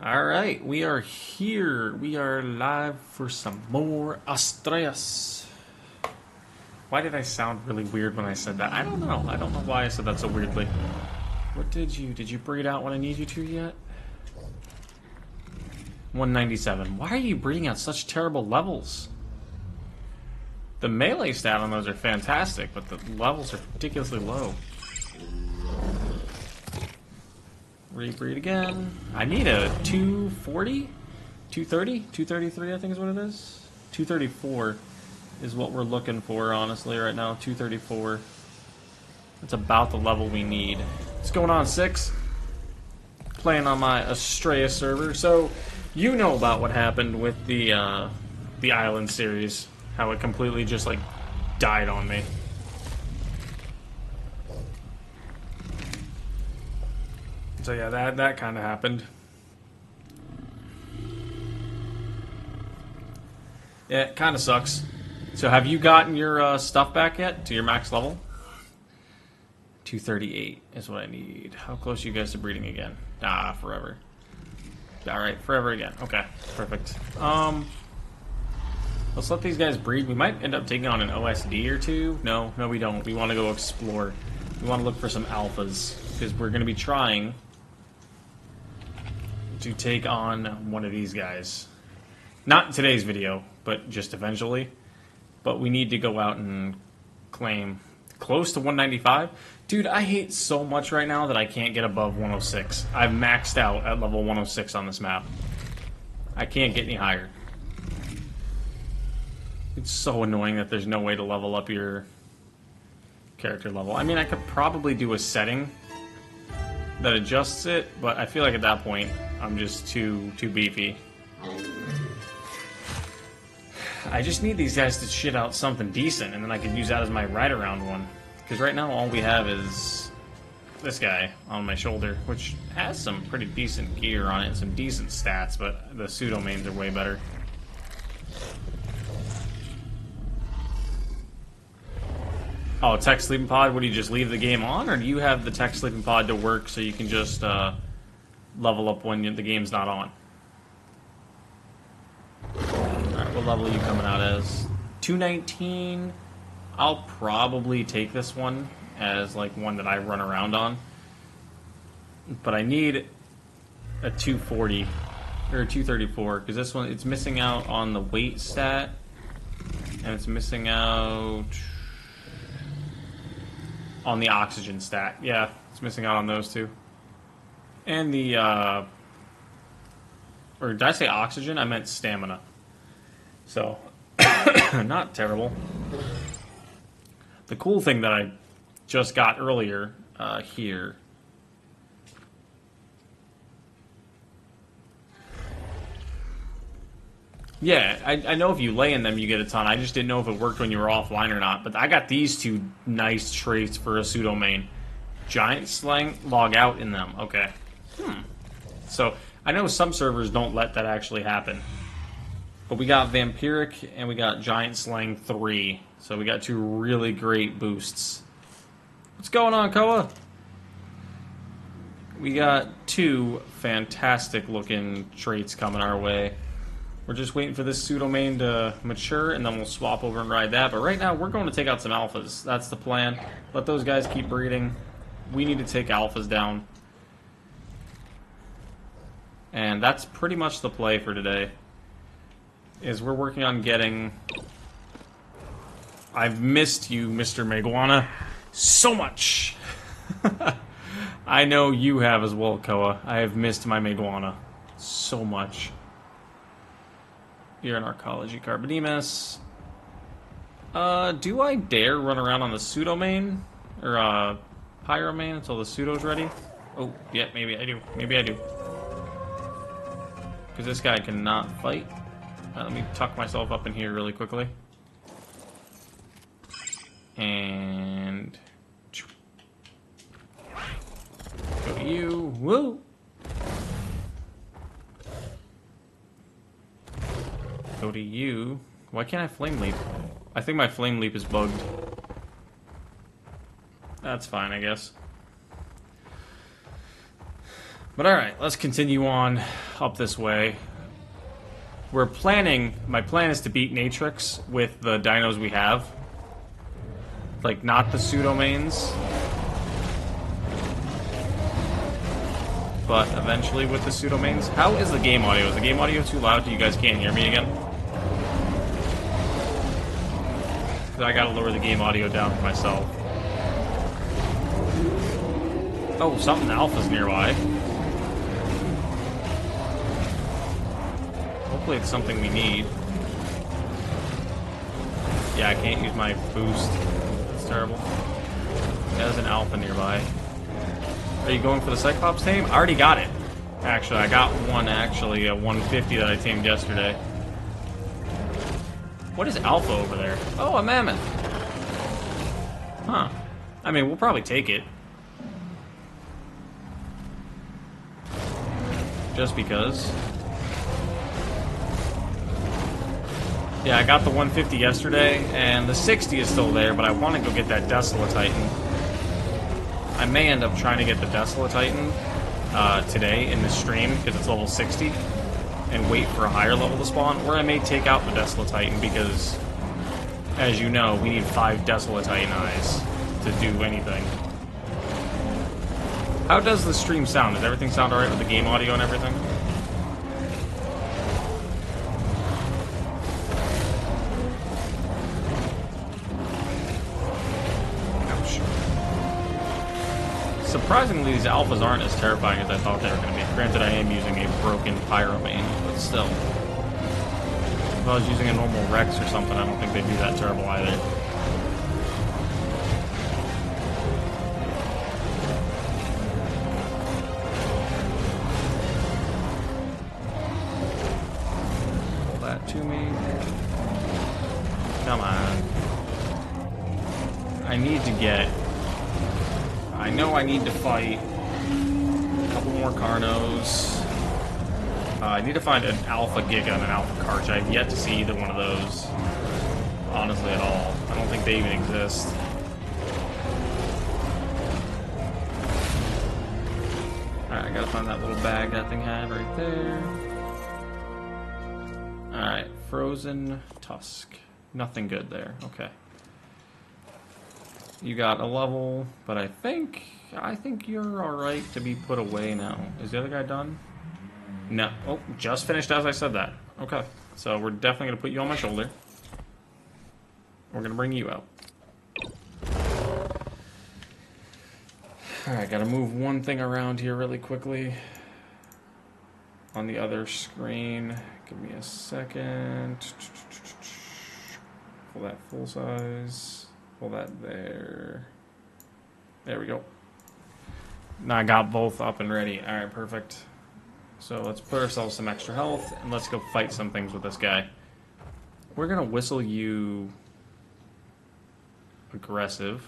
Alright, we are here. We are live for some more Astraeos. Why did I sound really weird when I said that? I don't know. I don't know why I said that so weirdly. What did you breed out when I need you to yet? 197. Why are you breeding out such terrible levels? The melee stat on those are fantastic, but the levels are ridiculously low. Rebreed again. I need a 240? 230? 233 I think is what it is. 234 is what we're looking for, honestly, right now. 234. That's about the level we need. What's going on, Six? Playing on my Astraeos server. So, you know about what happened with the Island series. How it completely just, like, died on me. So yeah, that kind of happened. Yeah, it kind of sucks. So have you gotten your stuff back yet to your max level? 238 is what I need. How close are you guys to breeding again? Ah, forever. Alright, forever again. Okay, perfect. Let's let these guys breed. We might end up taking on an OSD or two. No, we don't. We want to go explore. We want to look for some alphas. Because we're going to be trying to take on one of these guys. Not in today's video, but just eventually. But we need to go out and claim close to 195. Dude, I hate so much right now that I can't get above 106. I've maxed out at level 106 on this map. I can't get any higher. It's so annoying that there's no way to level up your character level. I mean, I could probably do a setting that adjusts it, but I feel like at that point I'm just too beefy. I just need these guys to shit out something decent, and then I can use that as my ride-around one. Because right now all we have is this guy on my shoulder, which has some pretty decent gear on it, some decent stats, but the pseudo-mains are way better. Oh, tech sleeping pod, what do you just leave the game on? Or do you have the tech sleeping pod to work so you can just level up when the game's not on? Alright, what level are you coming out as? 219. I'll probably take this one as like one that I run around on. But I need a 240 or a 234 because this one, it's missing out on the weight stat and it's missing out on the oxygen stat. Yeah, it's missing out on those two. And the, or did I say oxygen? I meant stamina. So, not terrible. The cool thing that I just got earlier here. Yeah, I know if you lay in them, you get a ton. I just didn't know if it worked when you were offline or not. But I got these two nice traits for a pseudo main. Giant Slang, log out in them. Okay. So, I know some servers don't let that actually happen. But we got Vampiric and we got Giant Slang 3. So we got two really great boosts. What's going on, Koa? We got two fantastic looking traits coming our way. We're just waiting for this pseudo main to mature, and then we'll swap over and ride that. But right now, we're going to take out some alphas. That's the plan. Let those guys keep breeding. We need to take alphas down. And that's pretty much the play for today. Is we're working on getting... I've missed you, Mr. Meguana, so much. I know you have as well, Koa. I have missed my Meguana so much. You're an Arcology Carbonemus. Do I dare run around on the pseudo main? Or, Pyro main until the pseudo's ready? Oh, yeah, maybe I do. Maybe I do. Because this guy cannot fight. Let me tuck myself up in here really quickly. And... go to you. Woo! Go to you. Why can't I flame leap? I think my flame leap is bugged. That's fine, I guess. But alright, let's continue on up this way. We're planning, my plan is to beat Natrix with the dinos we have. Like, not the pseudo-mains. But eventually with the pseudo-mains. How is the game audio? Is the game audio too loud so you guys can't hear me again? I gotta lower the game audio down for myself. Oh, something alpha's nearby. Hopefully it's something we need. Yeah, I can't use my boost. That's terrible. There's an alpha nearby. Are you going for the Cyclops tame? I already got it. Actually, I got one, actually, a 150 that I tamed yesterday. What is alpha over there? Oh, a mammoth. Huh. I mean, we'll probably take it. Just because. Yeah, I got the 150 yesterday, and the 60 is still there, but I want to go get that Desolate Titan. I may end up trying to get the Desolate Titan today in the stream, because it's level 60, and wait for a higher level to spawn, or I may take out the Desolate Titan, because, as you know, we need 5 Desolate Titan eyes to do anything. How does the stream sound? Does everything sound alright with the game audio and everything? Ouch. Surprisingly, these alphas aren't as terrifying as I thought they were going to be. Granted, I am using a broken Pyromane, but still. If I was using a normal Rex or something, I don't think they'd be that terrible either. To me. Come on. I need to get... I know I need to fight a couple more Carnos. I need to find an Alpha Giga and an Alpha Karch. I have yet to see either one of those. Honestly, at all. I don't think they even exist. Alright, I gotta find that little bag that thing had right there. Alright, Frozen Tusk. Nothing good there. Okay. You got a level, but I think you're alright to be put away now. Is the other guy done? No. Oh, just finished as I said that. Okay. So we're definitely going to put you on my shoulder. We're going to bring you out. Alright, gotta move one thing around here really quickly. On the other screen. Give me a second. Pull that full size. Pull that there. There we go. Now I got both up and ready. Alright, perfect. So let's put ourselves some extra health, and let's go fight some things with this guy. We're gonna whistle you aggressive.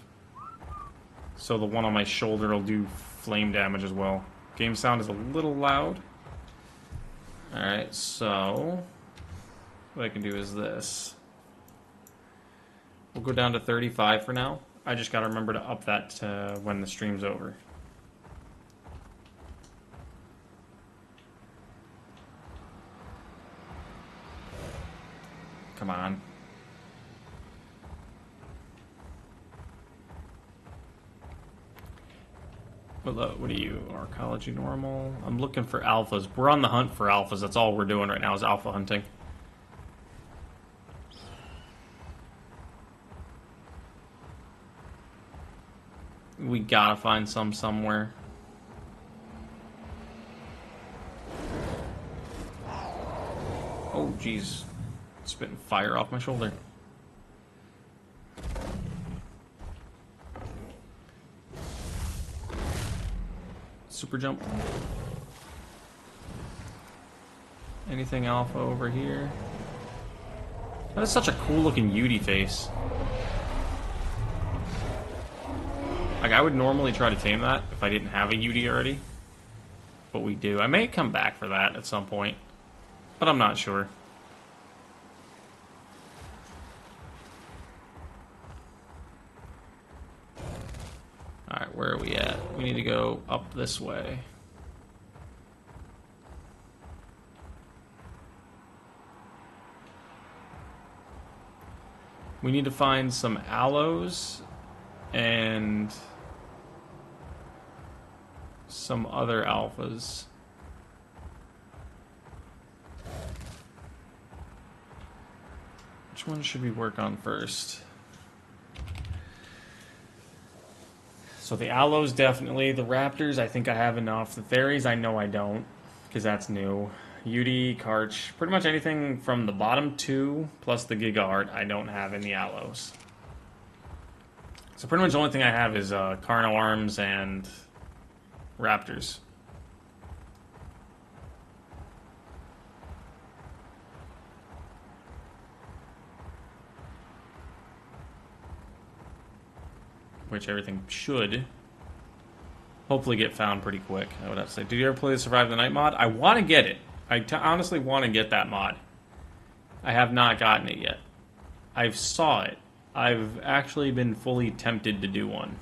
So the one on my shoulder will do flame damage as well. Game sound is a little loud. Alright, so what I can do is this. We'll go down to 35 for now. I just gotta remember to up that when the stream's over. Come on. What are you? Arcology normal? I'm looking for alphas. We're on the hunt for alphas. That's all we're doing right now is alpha hunting. We gotta find some somewhere. Oh, jeez. Spitting fire off my shoulder. Super jump. Anything alpha over here? That is such a cool looking Yudi face. Like, I would normally try to tame that if I didn't have a Yudi already. But we do. I may come back for that at some point. But I'm not sure. Alright, where are we at? We need to go up this way. We need to find some aloes and some other alphas. Which one should we work on first? So the aloes, definitely. The raptors, I think I have enough. The fairies, I know I don't, because that's new. Yudi, Karch, pretty much anything from the bottom two, plus the Giga Heart, I don't have in the aloes. So pretty much the only thing I have is Carno Arms and Raptors. Which everything should hopefully get found pretty quick, I would have to say. Did you ever play the Survive the Night mod? I want to get it. I honestly want to get that mod. I have not gotten it yet. I've saw it. I've actually been fully tempted to do one.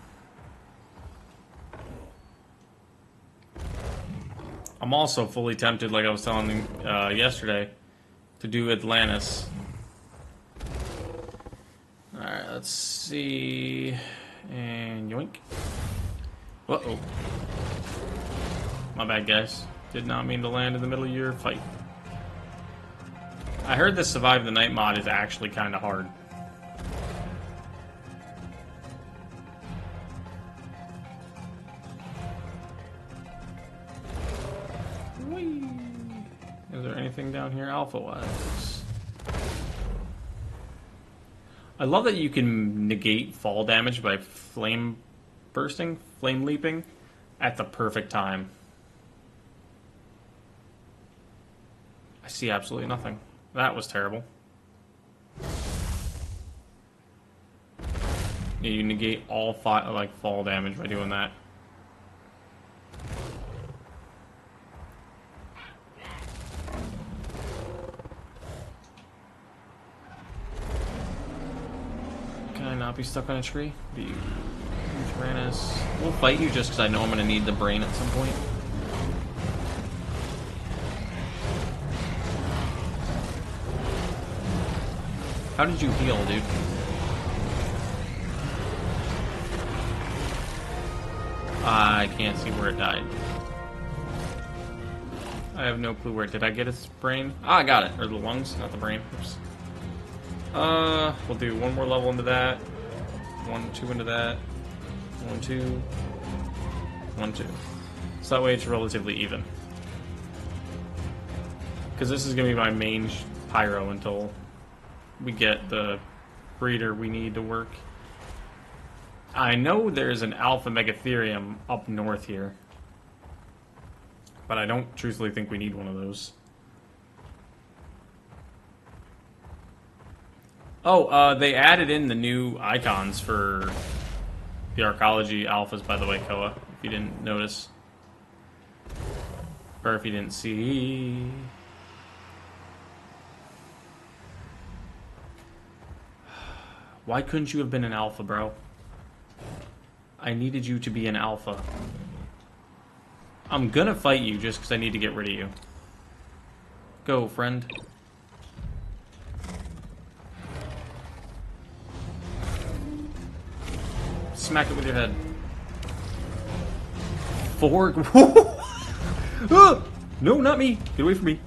I'm also fully tempted, like I was telling you yesterday, to do Atlantis. Alright, let's see. And yoink. Uh-oh. My bad, guys. Did not mean to land in the middle of your fight. I heard the Survive the Night mod is actually kind of hard. Whee! Is there anything down here alpha-wise? I love that you can negate fall damage by flame bursting, flame leaping, at the perfect time. I see absolutely nothing. That was terrible. Yeah, you negate all fall damage by doing that. Can I not be stuck on a tree? Tyrannus. We'll fight you just because I know I'm going to need the brain at some point. How did you heal, dude? I can't see where it died. I have no clue where. Did I get its brain? Ah, I got it. Or the lungs, not the brain. Oops. We'll do one more level into that. 1, 2 into that. 1, 2. 1, 2. So that way it's relatively even. Because this is going to be my main pyro until we get the breeder we need to work. I know there's an alpha megatherium up north here, but I don't truthfully think we need one of those. Oh, they added in the new icons for the Arcology alphas, by the way, Koa, if you didn't notice. Or if you didn't see. Why couldn't you have been an alpha, bro? I needed you to be an alpha. I'm gonna fight you just because I need to get rid of you. Go, friend. Smack it with your head. 4. No, not me. Get away from me.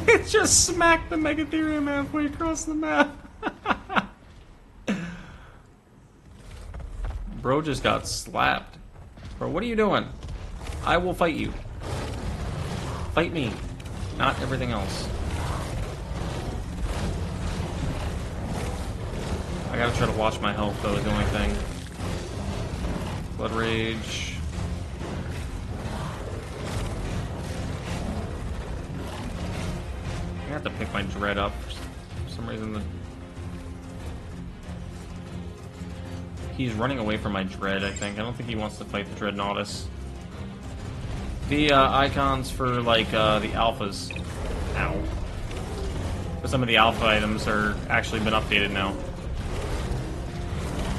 It just smacked the Megatherium halfway across the map. Bro just got slapped. Bro, what are you doing? I will fight you. Fight me. Not everything else. I gotta try to watch my health, though, is the only thing. Blood Rage. I have to pick my Dread up. For some reason, he's running away from my Dread, I think. I don't think he wants to fight the Dreadnoughtus. The icons for, like, the alphas. Ow. But some of the alpha items are actually been updated now.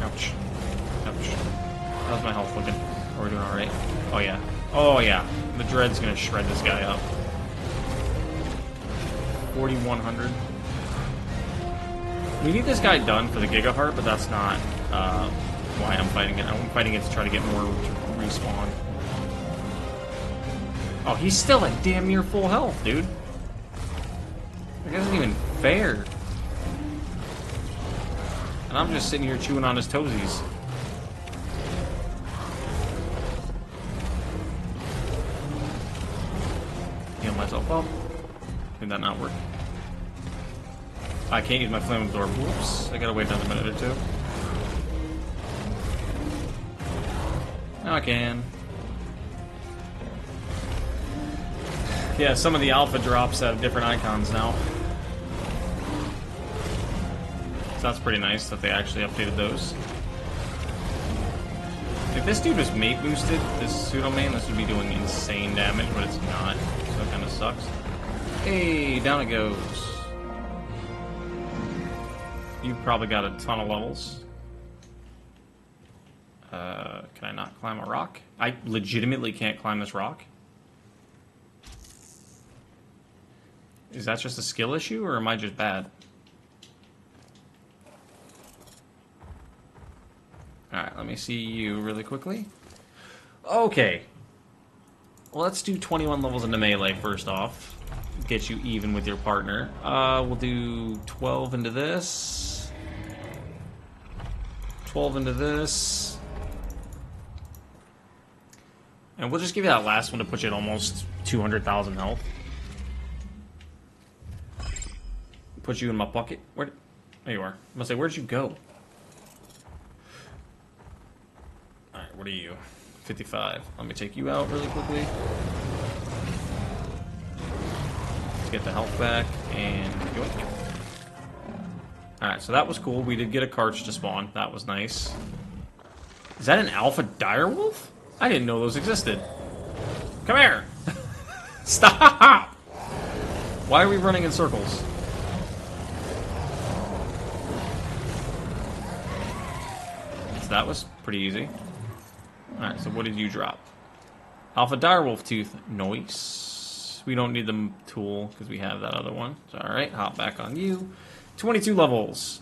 Ouch. Ouch. How's my health looking? Are we doing alright? Oh, yeah. Oh, yeah. The Dread's gonna shred this guy up. 4,100. We need this guy done for the Giga Heart, but that's not why I'm fighting it. I'm fighting it to try to get more respawn. Oh, he's still at damn near full health, dude. That isn't even fair. And I'm just sitting here chewing on his toesies. Heal myself up. Did that not work? I can't use my flame absorb. Whoops. I gotta wait another minute or two. Now I can. Yeah, some of the alpha drops have different icons now. So that's pretty nice that they actually updated those. If this dude was mate boosted, this pseudo main, this would be doing insane damage, but it's not. So it kind of sucks. Hey, down it goes. You've probably got a ton of levels. Can I not climb a rock? I legitimately can't climb this rock. Is that just a skill issue, or am I just bad? Alright, let me see you really quickly. Okay. Well, let's do 21 levels into melee first off. Get you even with your partner. We'll do 12 into this. 12 into this. And we'll just give you that last one to put you at almost 200,000 health. Put you in my bucket. Where? There you are. I'm gonna say, where'd you go? Alright, what are you? 55. Let me take you out really quickly. Let's get the health back and go it. Alright, so that was cool. We did get a Karch to spawn. That was nice. Is that an alpha direwolf? I didn't know those existed. Come here! Stop! Why are we running in circles? So that was pretty easy. Alright, so what did you drop? Alpha direwolf tooth. Nice. We don't need the tool because we have that other one. So, alright, hop back on you. 22 levels.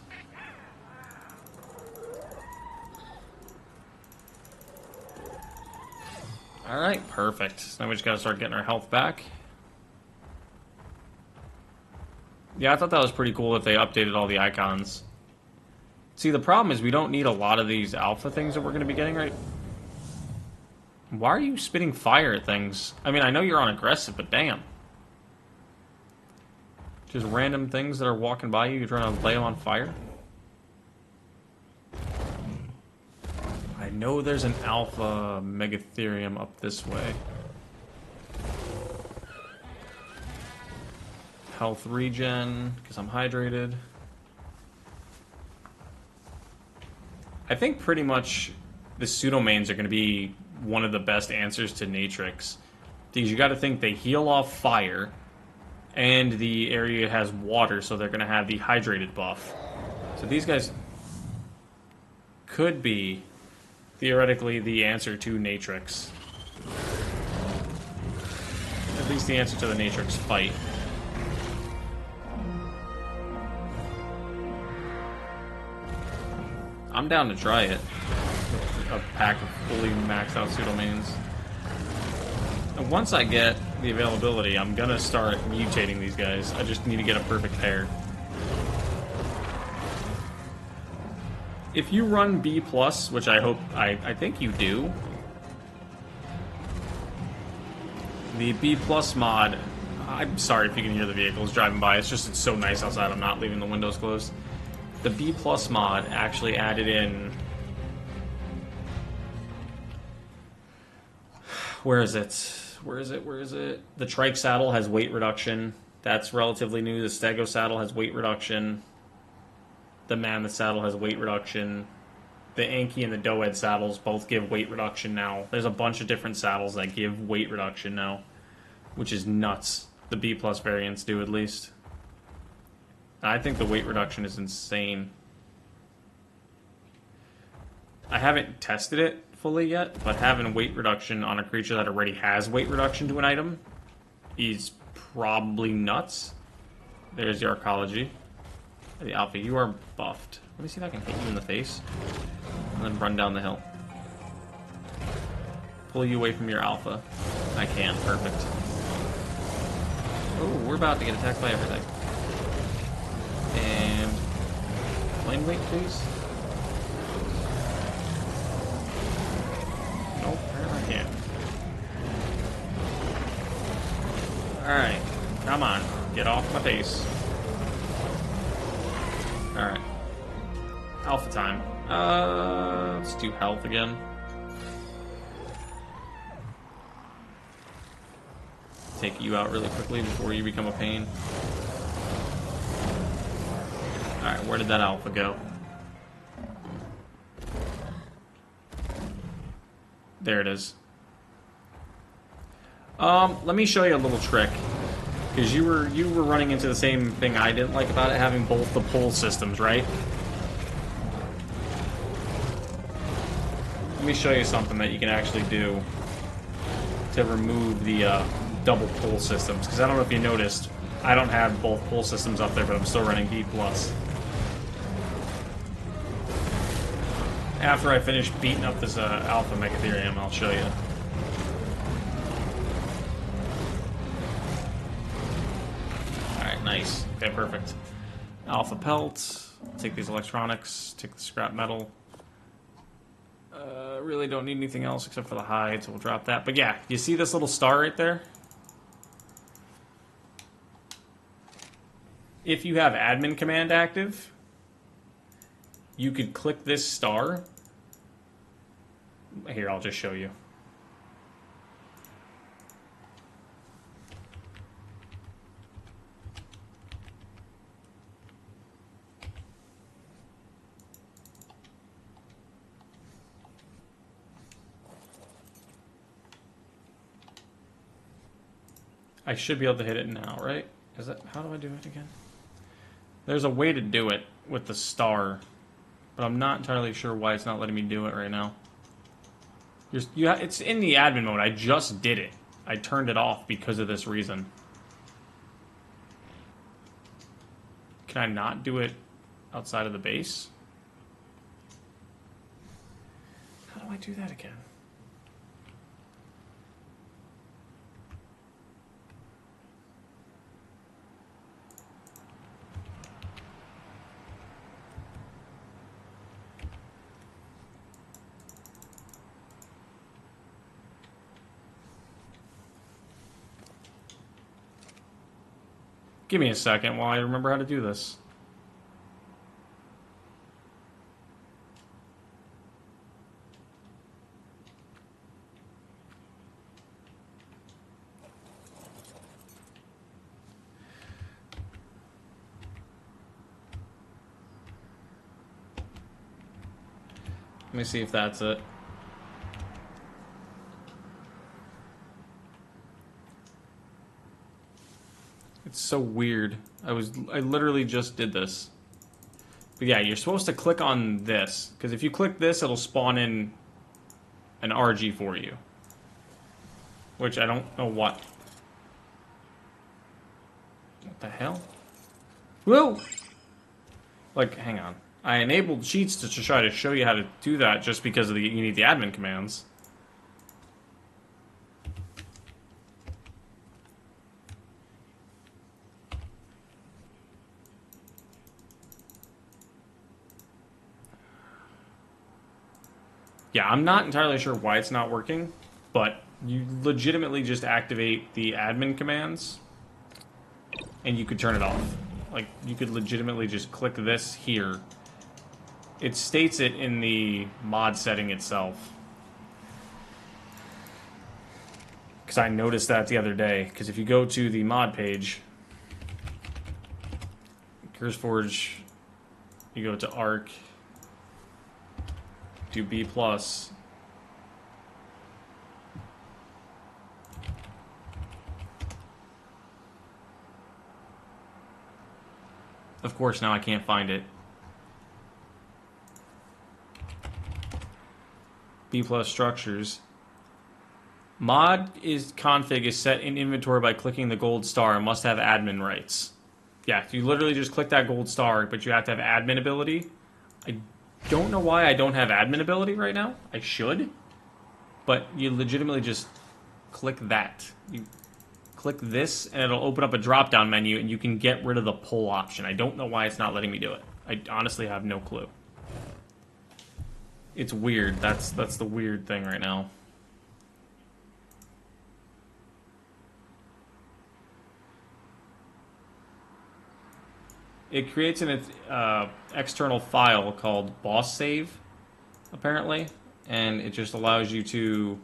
Alright, perfect. So now we just gotta start getting our health back. Yeah, I thought that was pretty cool that they updated all the icons. See, the problem is we don't need a lot of these alpha things that we're gonna be getting, right? Why are you spitting fire at things? I mean, I know you're on aggressive, but damn. Just random things that are walking by you, you're trying to lay them on fire? I know there's an alpha megatherium up this way. Health regen, because I'm hydrated. I think pretty much the pseudomains are going to be one of the best answers to Natrix. Because you got to think they heal off fire, and the area has water, so they're going to have the hydrated buff. So these guys could be theoretically the answer to Natrix. At least the answer to the Natrix fight. I'm down to try it. A pack of fully maxed out pseudomains. And once I get the availability, I'm gonna start mutating these guys. I just need to get a perfect pair. If you run B+, which I think you do, the B+ mod, I'm sorry if you can hear the vehicles driving by, it's so nice outside, I'm not leaving the windows closed. The B+ mod actually added in... Where is it? The trike saddle has weight reduction. That's relatively new. The stego saddle has weight reduction. The mammoth saddle has weight reduction. The Anki and the Doed saddles both give weight reduction now. There's a bunch of different saddles that give weight reduction now, which is nuts. The B+ variants do, at least. I think the weight reduction is insane. I haven't tested it fully yet, but having weight reduction on a creature that already has weight reduction to an item is probably nuts. There's the arcology. The alpha, you are buffed. Let me see if I can hit you in the face. And then run down the hill. Pull you away from your alpha. I can, perfect. Oh, we're about to get attacked by everything. And... lane weight, please. Nope, apparently I can't. Alright, come on. Get off my face. Alright. Alpha time. Let's do health again. Take you out really quickly before you become a pain. Alright, where did that alpha go? There it is. Let me show you a little trick. Because you were running into the same thing I didn't like about it, having both the pull systems, right? Let me show you something that you can actually do to remove the double pull systems. Because I don't know if you noticed, I don't have both pull systems up there, but I'm still running B+. After I finish beating up this Alpha Megatherium, I'll show you. Nice. Okay, perfect. Alpha pelt. Take these electronics. Take the scrap metal. Really don't need anything else except for the hide, so we'll drop that. But yeah, you see this little star right there? If you have admin command active, you could click this star. Here, I'll just show you. I should be able to hit it now, right? Is that, how do I do it again? There's a way to do it with the star, but I'm not entirely sure why it's not letting me do it right now. It's in the admin mode. I just did it. I turned it off because of this reason. Can I not do it outside of the base? How do I do that again? Give me a second while I remember how to do this. Let me see if that's it. It's so weird. I literally just did this. But yeah, you're supposed to click on this, because if you click this, it'll spawn in an RG for you. Which I don't know what. What the hell? Whoa! Like, hang on. I enabled cheats to try to show you how to do that just because of you need the admin commands. Yeah, I'm not entirely sure why it's not working, but you legitimately just activate the admin commands, and you could turn it off. Like, you could legitimately just click this here. It states it in the mod setting itself. Because I noticed that the other day. Because if you go to the mod page, CurseForge, you go to Arc, do B+, of course now I can't find it. B+ structures. Mod is config is set in inventory by clicking the gold star and must have admin rights. Yeah, so you literally just click that gold star, but you have to have admin ability. I don't know why I don't have admin ability right now. I should. But you legitimately just click that. You click this, and it'll open up a drop-down menu, and you can get rid of the pull option. I don't know why it's not letting me do it. I honestly have no clue. It's weird. That's the weird thing right now. It creates an external file called boss save, apparently, and it just allows you to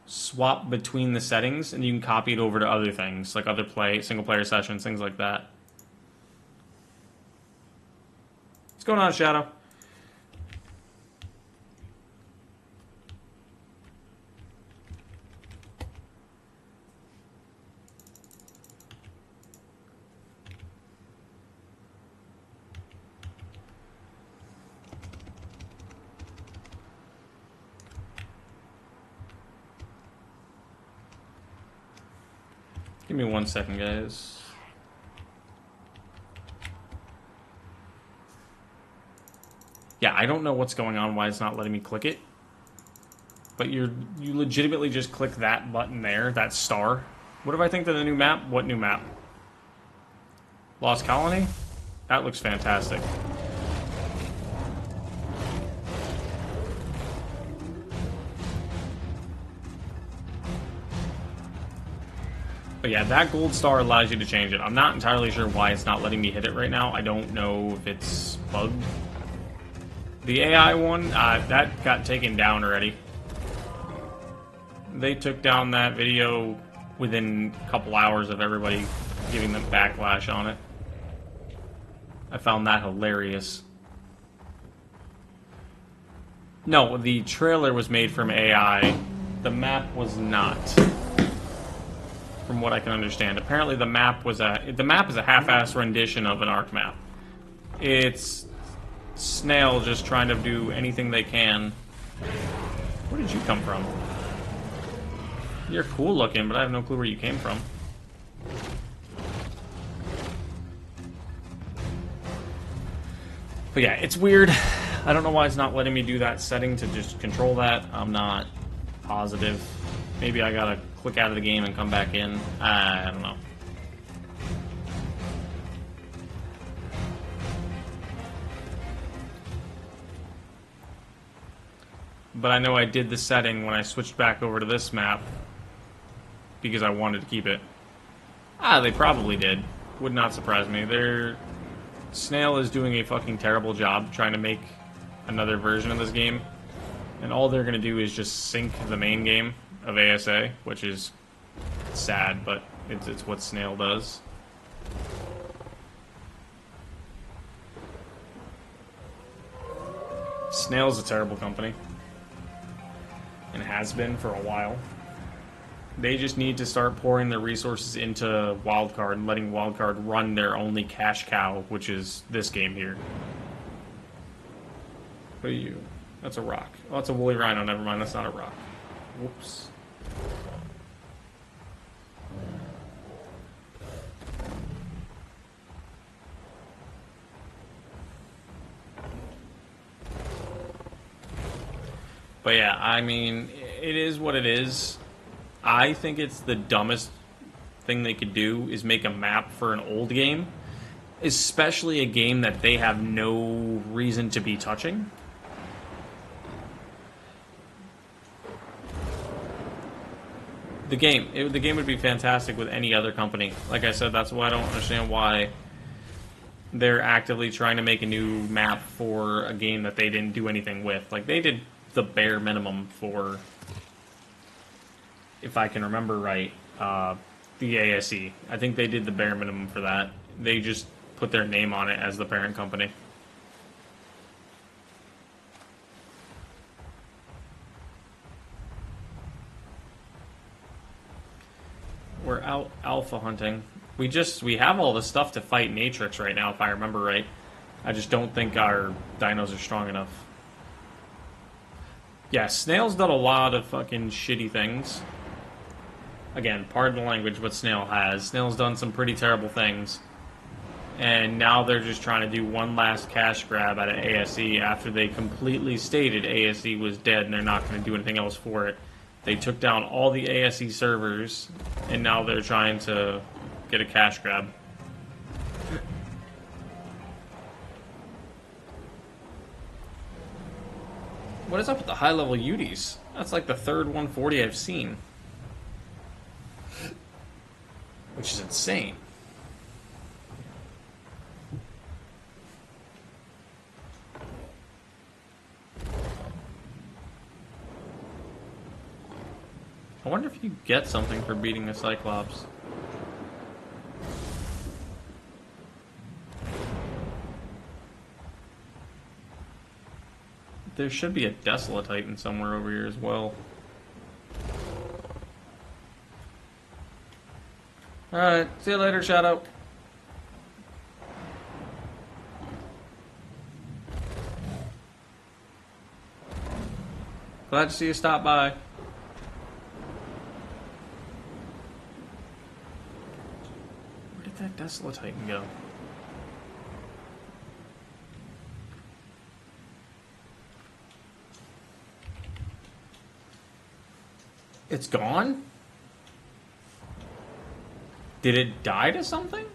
swap between the settings, and you can copy it over to other things, like other single player sessions, things like that. What's going on, Shadow? Give me 1 second, guys. Yeah, I don't know what's going on, why it's not letting me click it. But you legitimately just click that button there, that star. What do I think of the new map? What new map? Lost Colony? That looks fantastic. But yeah, that gold star allows you to change it. I'm not entirely sure why it's not letting me hit it right now. I don't know if it's bugged. The AI one, that got taken down already. They took down that video within a couple hours of everybody giving them backlash on it. I found that hilarious. No, the trailer was made from AI. The map was not. From what I can understand. Apparently the map is a half-ass rendition of an Ark map. It's Snail just trying to do anything they can. Where did you come from? You're cool looking, but I have no clue where you came from. But yeah, it's weird. I don't know why it's not letting me do that setting to just control that. I'm not positive. Maybe I gotta click out of the game and come back in. I don't know. But I know I did the setting when I switched back over to this map because I wanted to keep it. They probably did. Would not surprise me. Snail is doing a fucking terrible job trying to make another version of this game. And all they're gonna do is just sync the main game of ASA, which is sad, but it's what Snail does. Snail's a terrible company. And has been for a while. They just need to start pouring their resources into Wildcard and letting Wildcard run their only cash cow, which is this game here. What are you? That's a rock. Oh, that's a woolly rhino. Never mind, that's not a rock. Whoops. But yeah, I mean, it is what it is. I think it's the dumbest thing they could do is make a map for an old game, especially a game that they have no reason to be touching. The game would be fantastic with any other company. Like I said, that's why I don't understand why they're actively trying to make a new map for a game that they didn't do anything with. Like, they did the bare minimum for, if I can remember right, the ASE. I think they did the bare minimum for that. They just put their name on it as the parent company. We're out alpha hunting. We have all the stuff to fight Natrix right now, if I remember right. I just don't think our dinos are strong enough. Yeah, Snail's done a lot of fucking shitty things. Again, pardon the language, but Snail has. Snail's done some pretty terrible things. And now they're just trying to do one last cash grab out of ASE after they completely stated ASE was dead and they're not going to do anything else for it. They took down all the ASE servers, and now they're trying to get a cash grab. What is up with the high-level UDs? That's like the third 140 I've seen. Which is insane. I wonder if you get something for beating a Cyclops. There should be a Desolate Titan somewhere over here as well. Alright, see you later, Shadow. Glad to see you stop by. Where did that Desolate Titan go? It's gone? Did it die to something?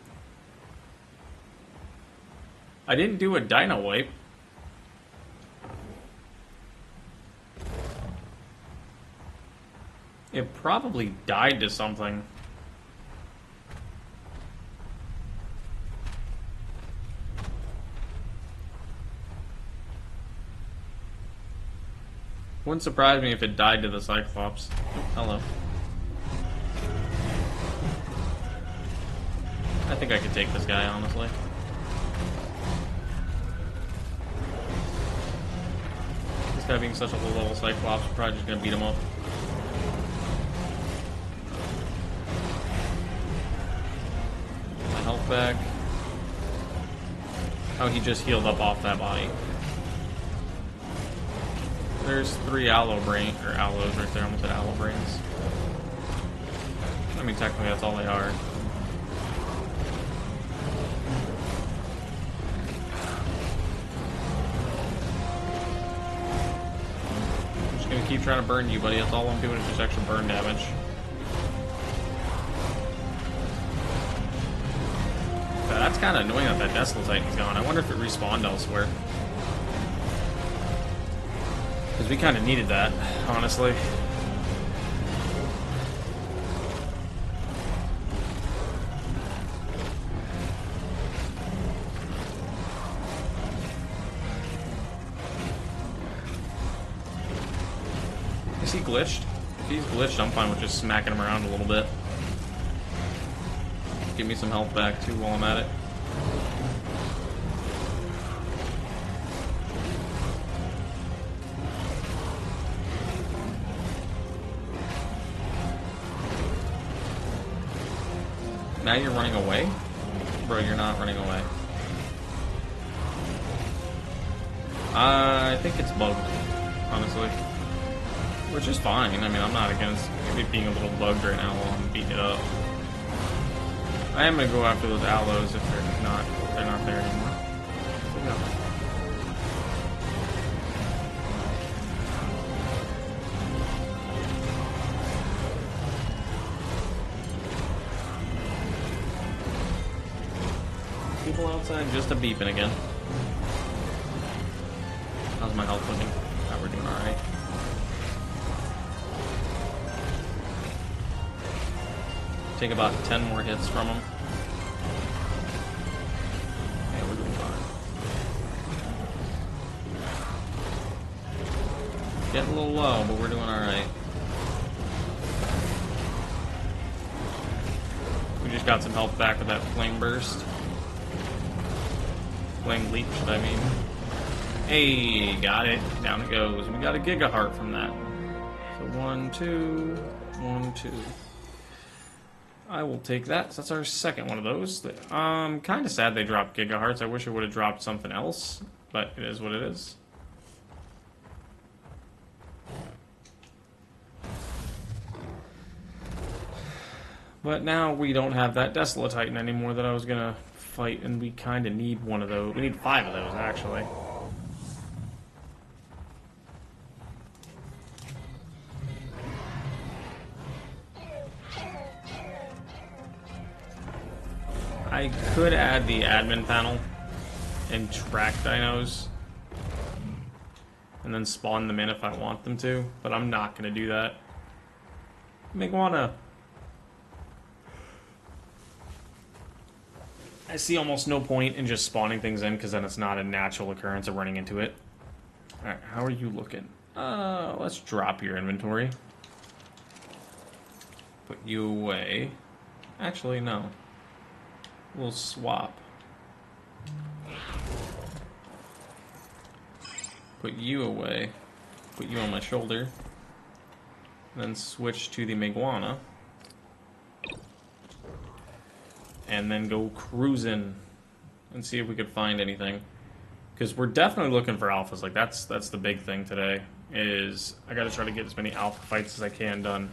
I didn't do a dino wipe. It probably died to something. Wouldn't surprise me if it died to the Cyclops. Hello. I think I could take this guy, honestly. This guy being such a low-level Cyclops, we're probably just gonna beat him up. My health back. Oh, he just healed up off that body. There's 3 aloes right there. I almost said aloe brains. I mean, technically that's all they are. I'm just gonna keep trying to burn you, buddy. That's all I'm doing is just extra burn damage. But that's kind of annoying that Desolate Titan's gone. I wonder if it respawned elsewhere. Because we kind of needed that, honestly. Is he glitched? If he's glitched, I'm fine with just smacking him around a little bit. Give me some health back, too, while I'm at it. Now you're running away? Bro, you're not running away. I think it's bugged, honestly. Which is fine. I mean, I'm not against it being a little bugged right now while I'm beating it up. I am gonna go after those aloes if they're not there anymore. No. People outside just a beeping again. How's my health looking? Oh, we're doing alright. Take about 10 more hits from him. Yeah, we're doing fine. Getting a little low, but we're doing alright. We just got some health back with that flame burst. Flame leech, I mean. Hey, got it. Down it goes. We got a Giga Heart from that. So 1, 2, 1, 2. I will take that. So that's our second one of those. Kind of sad they dropped Giga Hearts. I wish it would have dropped something else, but it is what it is. But now we don't have that Desolate Titan anymore that I was gonna fight, and we kind of need one of those. We need 5 of those, actually. I could add the admin panel and track dinos and then spawn them in if I want them to, but I'm not going to do that. Iguana. I see almost no point in just spawning things in because then it's not a natural occurrence of running into it. Alright, how are you looking? Let's drop your inventory. Put you away. Actually, no. We'll swap. Put you away. Put you on my shoulder. Then switch to the Miguana. And then go cruising and see if we could find anything. Because we're definitely looking for alphas. Like that's the big thing today. Is I gotta try to get as many alpha fights as I can done.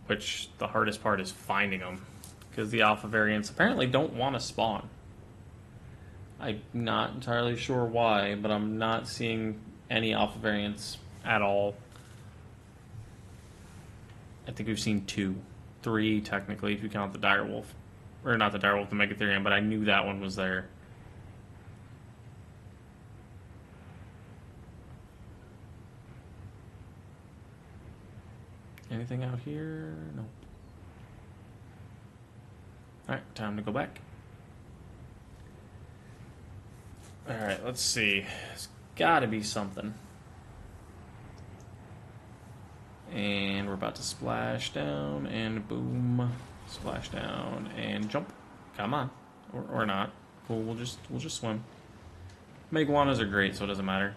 Which the hardest part is finding them. Because the alpha variants apparently don't want to spawn. I'm not entirely sure why, but I'm not seeing any alpha variants at all. I think we've seen 2. 3 technically if you count the direwolf. Or not the direwolf, the Megatherium, but I knew that one was there. Anything out here? Nope. Alright, time to go back. Alright, let's see. There's gotta be something. And we're about to splash down, and boom. Splash down, and jump. Come on. Or not. Cool, we'll just swim. Meguanas are great, so it doesn't matter.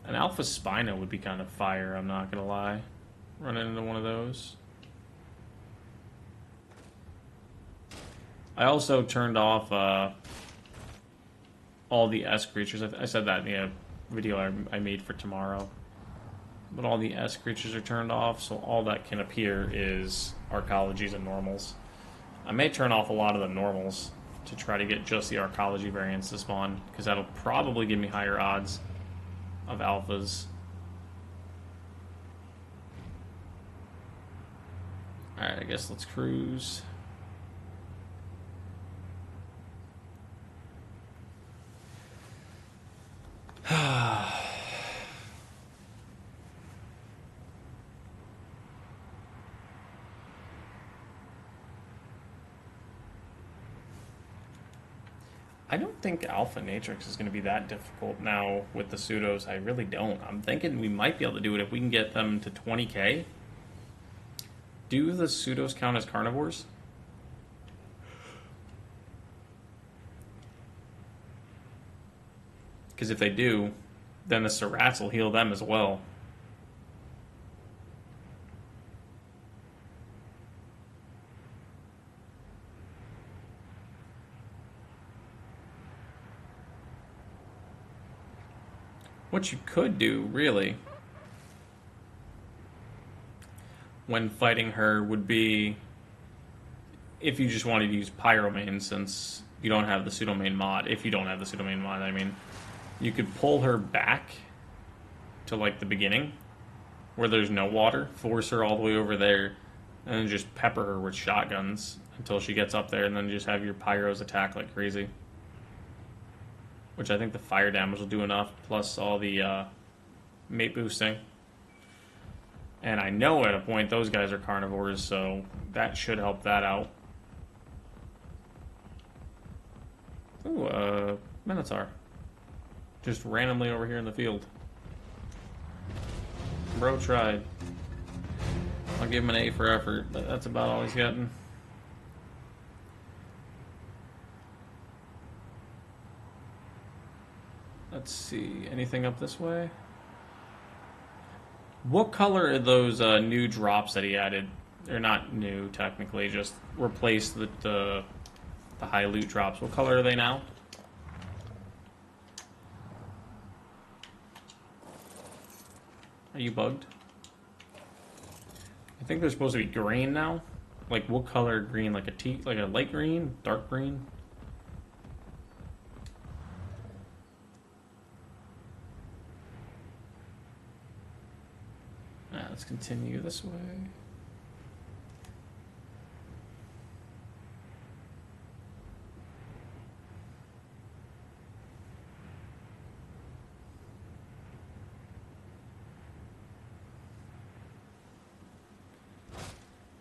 An Alpha Spino would be kind of fire, I'm not gonna lie. Running into one of those. I also turned off all the S creatures. I said that in the video I made for tomorrow. But all the S creatures are turned off, so all that can appear is arcologies and normals. I may turn off a lot of the normals to try to get just the arcology variants to spawn, because that'll probably give me higher odds of alphas. Alright, I guess let's cruise. I don't think Alpha Natrix is going to be that difficult now with the pseudos. I really don't. I'm thinking we might be able to do it if we can get them to 20k. Do the pseudos count as carnivores? Because if they do, then the Serats will heal them as well. What you could do, really, when fighting her would be, if you just wanted to use Pyromane, since you don't have the Pseudomain mod, if you don't have the Pseudomain mod, I mean, you could pull her back to, like, the beginning, where there's no water, force her all the way over there, and then just pepper her with shotguns until she gets up there, and then just have your Pyros attack like crazy. Which I think the fire damage will do enough, plus all the mate boosting. And I know at a point those guys are carnivores, so that should help that out. Ooh, Minotaur. Just randomly over here in the field. Bro tried. I'll give him an A for effort, but that's about all he's getting. Let's see, anything up this way? What color are those new drops that he added? They're not new, technically, just replaced the high loot drops. What color are they now? Are you bugged? I think they're supposed to be green now. Like what color green? Like like a light green, dark green. Let's continue this way.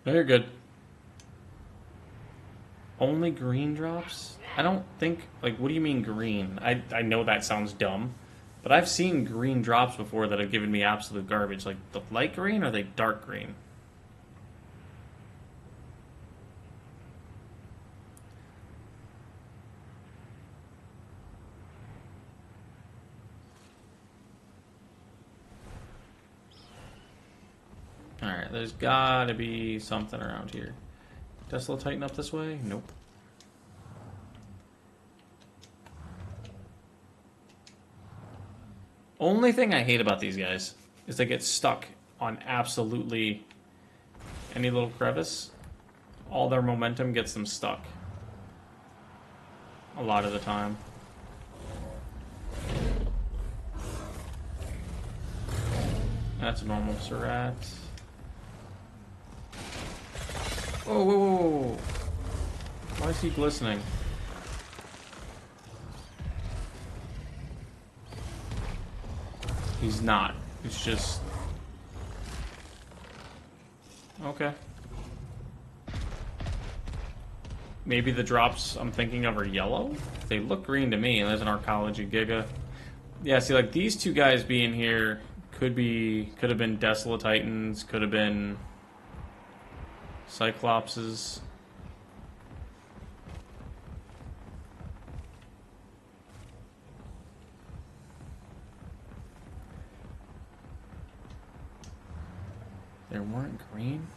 Very good. Only green drops? I don't think, like, what do you mean green? I know that sounds dumb, but I've seen green drops before that have given me absolute garbage. Like, the light green or are they dark green? Alright, there's gotta be something around here. Tesla tighten up this way? Nope. Only thing I hate about these guys is they get stuck on absolutely any little crevice. All their momentum gets them stuck. A lot of the time. That's a normal Surratt. Whoa, whoa, whoa, whoa. Why is he glistening? He's not. It's just... Okay. Maybe the drops I'm thinking of are yellow? They look green to me, and there's an Arcology Giga. Yeah, see, like, these two guys being here could have been Desolate Titans, could have been Cyclopses. There weren't green?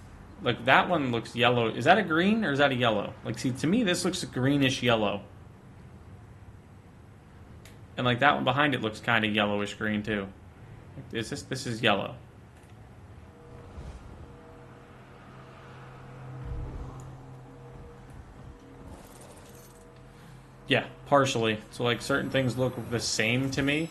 Like, that one looks yellow. Is that a green or is that a yellow? Like, see, to me, this looks greenish yellow. And, like, that one behind it looks kind of yellowish green, too. Is this is yellow. Yeah, partially. So, like, certain things look the same to me.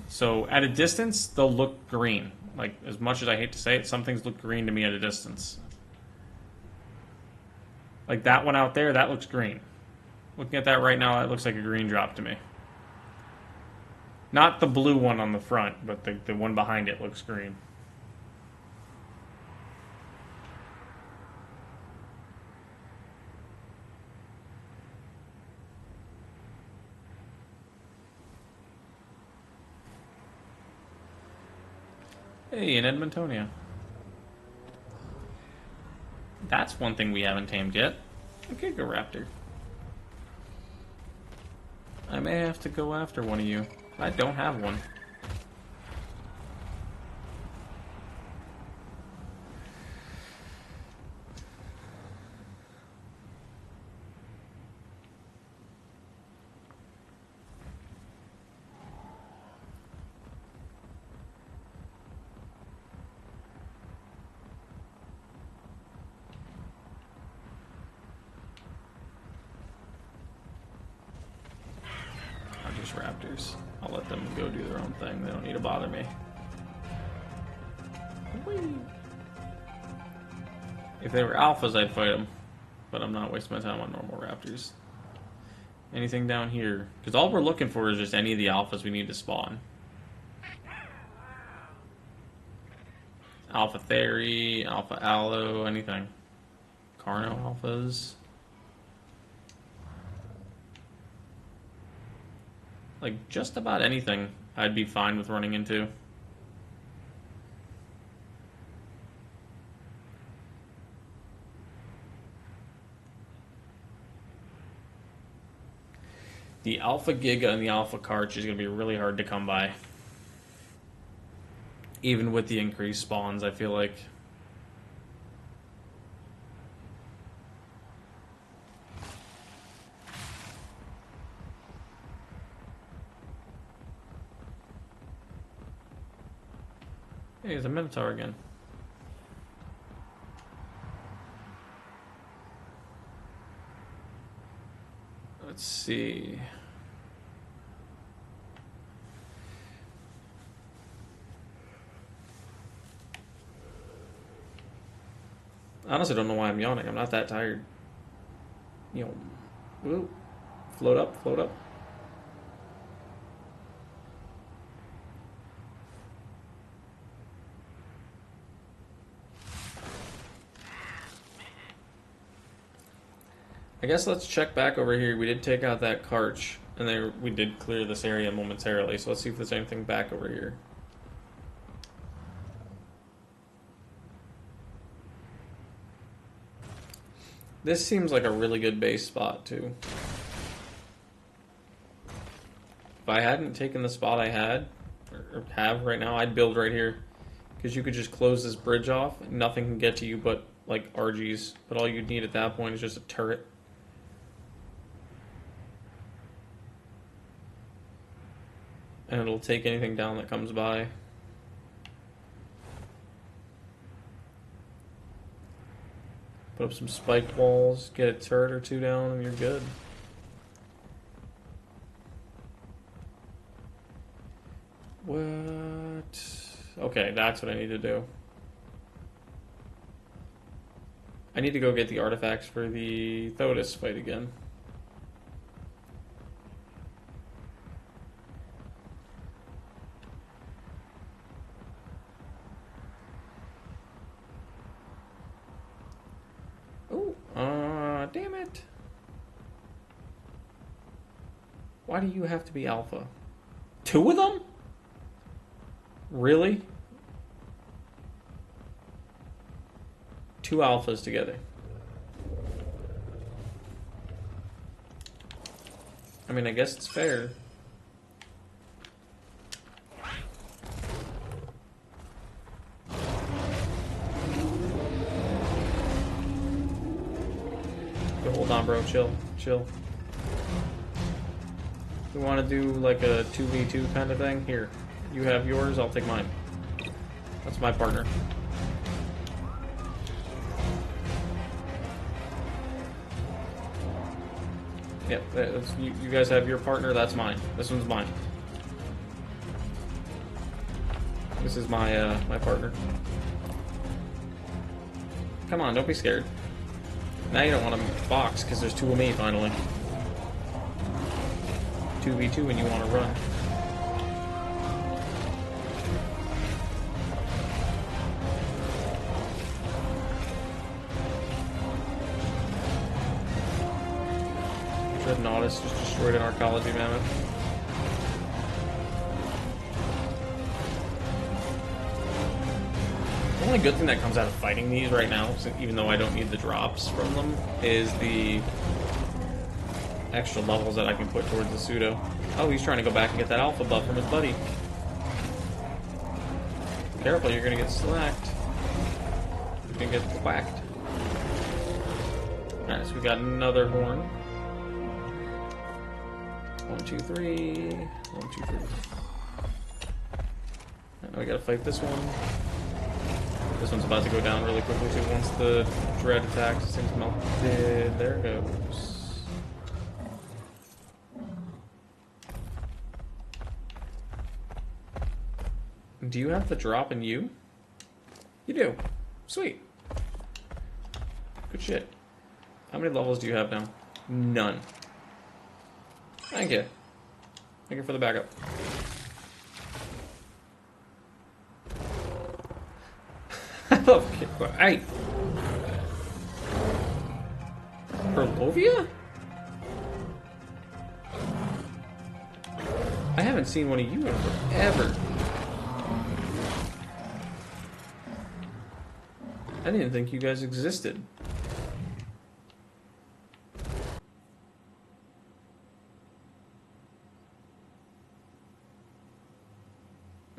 So, at a distance, they'll look green. Like, as much as I hate to say it, some things look green to me at a distance. Like, that one out there, that looks green. Looking at that right now, that looks like a green drop to me. Not the blue one on the front, but the one behind it looks green. Hey, an Edmontonia. That's one thing we haven't tamed yet. A Gigaraptor. I may have to go after one of you. I don't have one. Raptors. I'll let them go do their own thing. They don't need to bother me. Whee! If they were alphas, I'd fight them. But I'm not wasting my time on normal raptors. Anything down here? Because all we're looking for is just any of the alphas we need to spawn. Alpha Theory, Alpha Aloe, anything. Carno alphas. Like, just about anything I'd be fine with running into. The Alpha Giga and the Alpha Karch is going to be really hard to come by. Even with the increased spawns, I feel like. Hey, there's a Minotaur again. Let's see. I honestly don't know why I'm yawning. I'm not that tired. You know, woo. Float up, float up. I guess let's check back over here. We did take out that carch, and there we did clear this area momentarily. So let's see if there's anything back over here. This seems like a really good base spot, too. If I hadn't taken the spot I had, or have right now, I'd build right here. Because you could just close this bridge off, and nothing can get to you but, like, RGs. But all you'd need at that point is just a turret. And it'll take anything down that comes by. Put up some spike walls, get a turret or two down, and you're good. What? Okay, that's what I need to do. I need to go get the artifacts for the Thotis fight again. Damn it. Why do you have to be alpha? 2 of them? Really? 2 alphas together. I mean, I guess it's fair. Hold on, bro. Chill. Chill. We want to do like a 2v2 kind of thing? Here. You have yours, I'll take mine. That's my partner. Yep, you guys have your partner, that's mine. This one's mine. This is my my partner. Come on, don't be scared. Now you don't want to box because there's 2 of me finally. 2v2 and you want to run. Dreadnoughtus just destroyed an archaeology mammoth. The only good thing that comes out of fighting these right now, even though I don't need the drops from them, is the extra levels that I can put towards the pseudo. Oh, he's trying to go back and get that alpha buff from his buddy. Careful, you're gonna get slacked. You're gonna get whacked. Alright, so we got another horn. 1, 2, 3. 1, 2, 3. Now we gotta fight this one. This one's about to go down really quickly too. Once the dread attacks, this thing's melted. There it goes. Do you have the drop in you? You do. Sweet. Good shit. How many levels do you have now? None. Thank you. Thank you for the backup. Hey! Perlovia? I haven't seen one of you in forever. I didn't think you guys existed.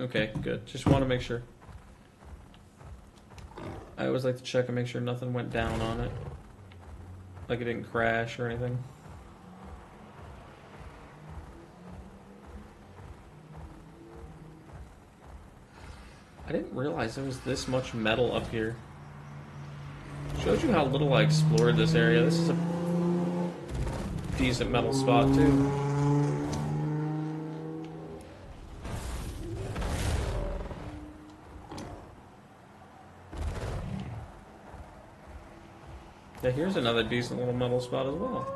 Okay, good. Just want to make sure. I always like to check and make sure nothing went down on it. Like it didn't crash or anything. I didn't realize there was this much metal up here. Shows you how little I explored this area. This is a decent metal spot too. Yeah, here's another decent little metal spot as well.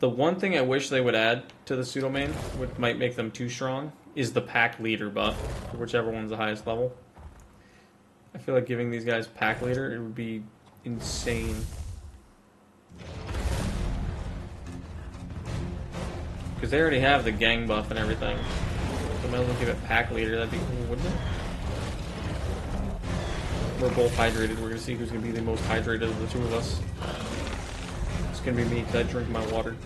The one thing I wish they would add to the pseudo main, which might make them too strong, is the pack leader buff, for whichever one's the highest level. I feel like giving these guys pack leader, it would be insane. Because they already have the gang buff and everything. So might as well give it pack leader, that'd be cool, wouldn't it? We're both hydrated, we're gonna see who's gonna be the most hydrated of the two of us. It's gonna be me, because I drink my water.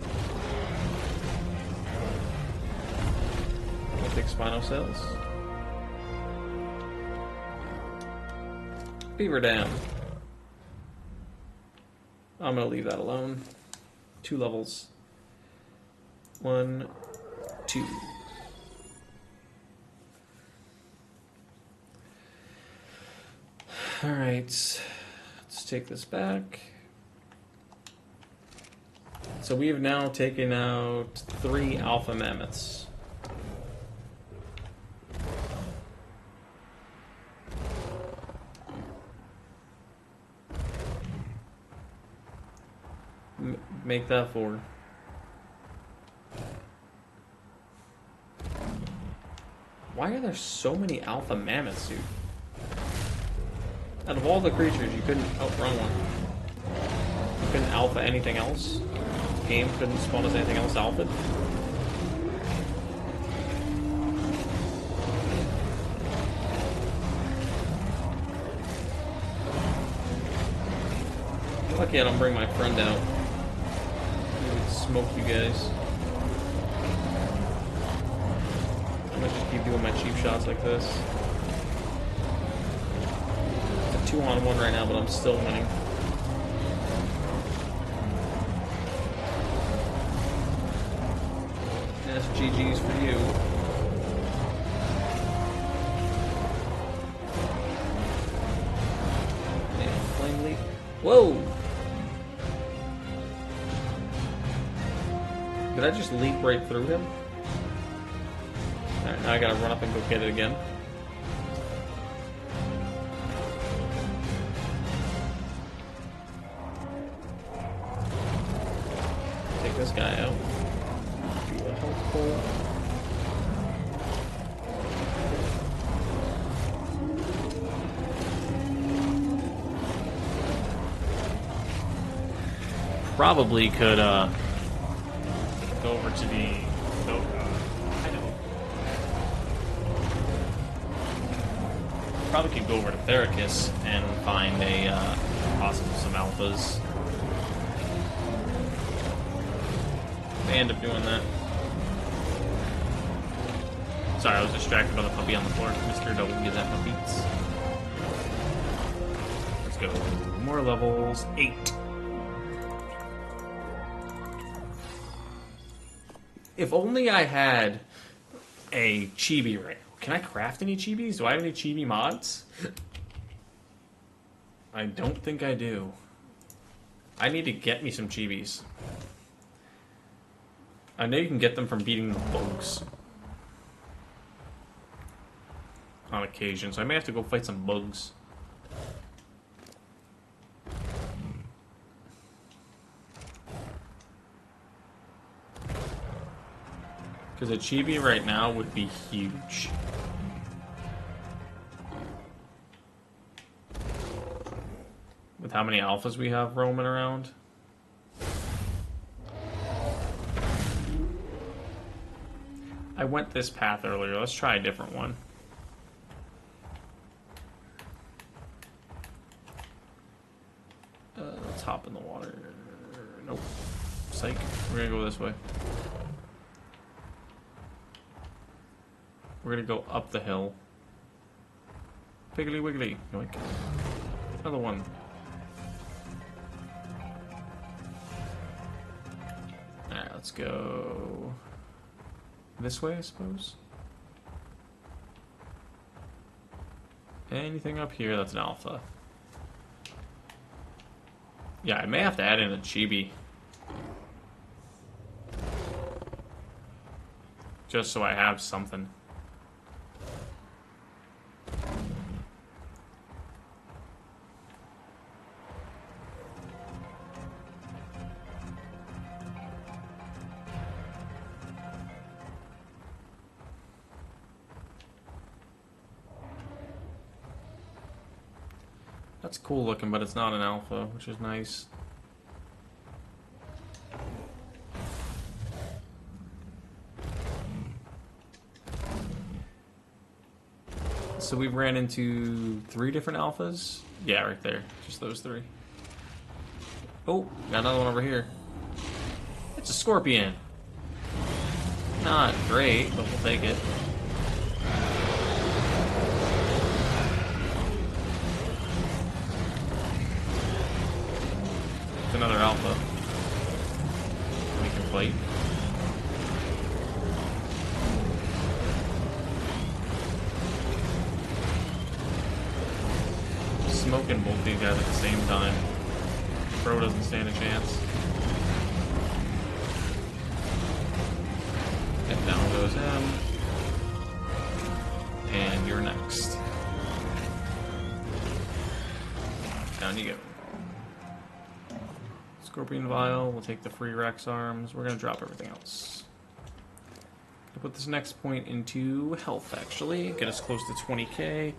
I'll take Spino cells. Beaver Dam. I'm gonna leave that alone. 2 levels. 1, 2. Alright, let's take this back. So we have now taken out 3 alpha mammoths. Make that 4. Why are there so many alpha mammoths, dude? Out of all the creatures, you couldn't outrun one. You couldn't alpha anything else. The game couldn't spawn as anything else alpha. Lucky I don't bring my friend out. He would smoke you guys. I'm gonna just keep doing my cheap shots like this. It's a 2-on-1 right now, but I'm still winning. Yes, GG's for you. And flame leap. Whoa! Did I just leap right through him? Alright, now I gotta run up and go get it again. Take this guy out. Do a health pull. Probably could, go over to the hideout. Probably could go over to Theracus and find a possible some alphas. May end up doing that. Sorry, I was distracted by the puppy on the floor. Mr. Double gives that my beats. Let's go. More levels. 8. If only I had a chibi right now. Can I craft any chibis? Do I have any chibi mods? I don't think I do. I need to get me some chibis. I know you can get them from beating the bugs. On occasion, so I may have to go fight some bugs. Because a chibi right now would be huge. With how many alphas we have roaming around. I went this path earlier. Let's try a different one. Let's hop in the water. Nope. Psych. We're gonna go this way. We're gonna go up the hill. Piggly wiggly. Yoink. Another one. Alright, let's go this way, I suppose. Anything up here that's an alpha? Yeah, I may have to add in a chibi. Just so I have something. That's cool looking, but it's not an alpha, which is nice. So we ran into 3 different alphas? Yeah, right there. Just those 3. Oh, got another one over here. It's a scorpion. Not great, but we'll take it. It's another alpha. We can fight. Smoking both these guys at the same time. Bro doesn't stand a chance. And down goes him. And you're next. Down you go. Scorpion Vial, we'll take the free Rex arms. We're going to drop everything else. I'll put this next point into health, actually. Get us close to 20k.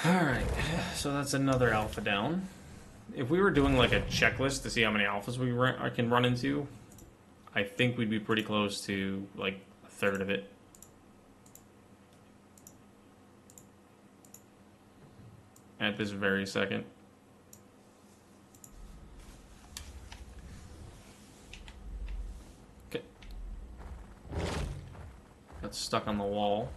Alright, so that's another alpha down. If we were doing like a checklist to see how many alphas I can run into, I think we'd be pretty close to like a third of it. At this very second. Okay. Got stuck on the wall.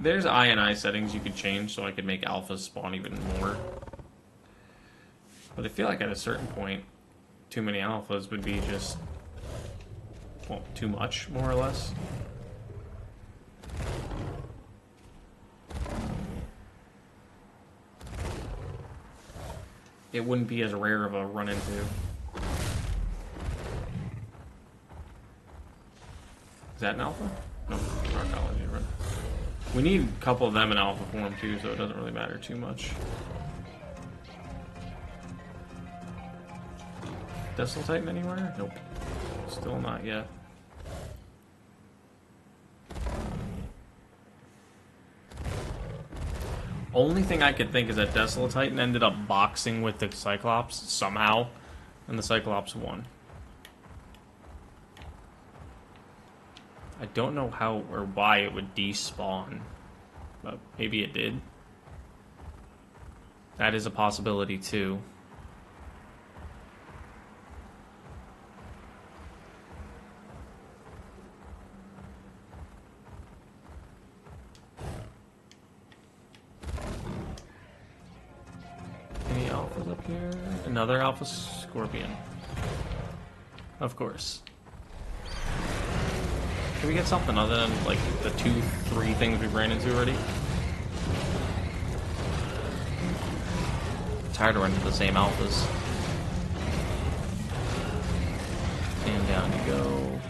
There's I and I settings you could change so I could make alphas spawn even more. But I feel like at a certain point, too many alphas would be just, well, too much, more or less. It wouldn't be as rare of a run into. Is that an alpha? No, archaeology run. We need a couple of them in alpha form too, so it doesn't really matter too much. Decimal Titan anywhere? Nope. Still not yet. Only thing I could think is that Desolate Titan ended up boxing with the Cyclops somehow, and the Cyclops won. I don't know how or why it would despawn, but maybe it did. That is a possibility too. Any alphas up here? Another alpha scorpion. Of course. Can we get something other than, like, the 2-3 things we ran into already? I'm tired of running into the same alphas. And down you go.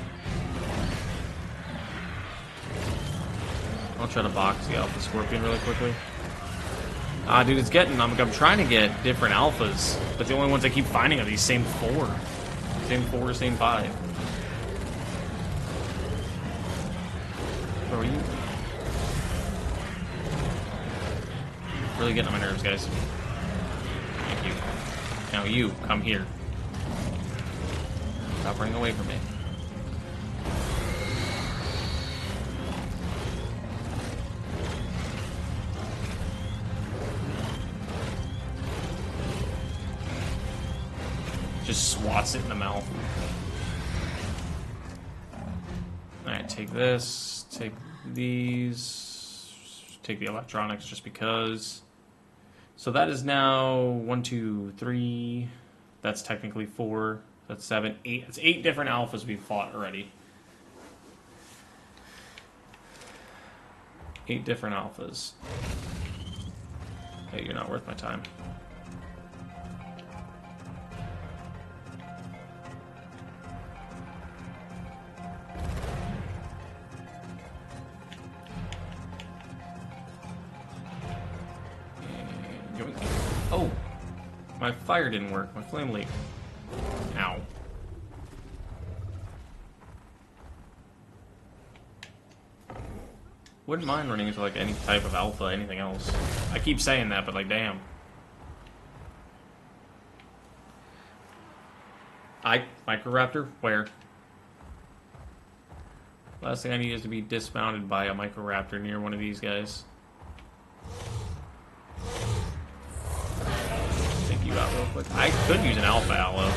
I'll try to box the alpha scorpion really quickly. Ah, dude, it's getting... I'm trying to get different alphas, but the only ones I keep finding are these same 4. Same 4, same 5. Are you really getting on my nerves, guys? Thank you. Now you, come here. Stop running away from me. Just swats it in the mouth. Alright, take this, take these, take the electronics just because. So that is now 1, 2, 3. That's technically 4. That's 7, 8. It's 8 different alphas we've fought already. 8 different alphas. Hey, you're not worth my time. Oh! My fire didn't work. My flame leak. Ow. Wouldn't mind running into like any type of alpha, anything else. I keep saying that, but like, damn. Microraptor? Where? Last thing I need is to be dismounted by a Microraptor near one of these guys. Take you out real quick. I could use an Alpha Aloe.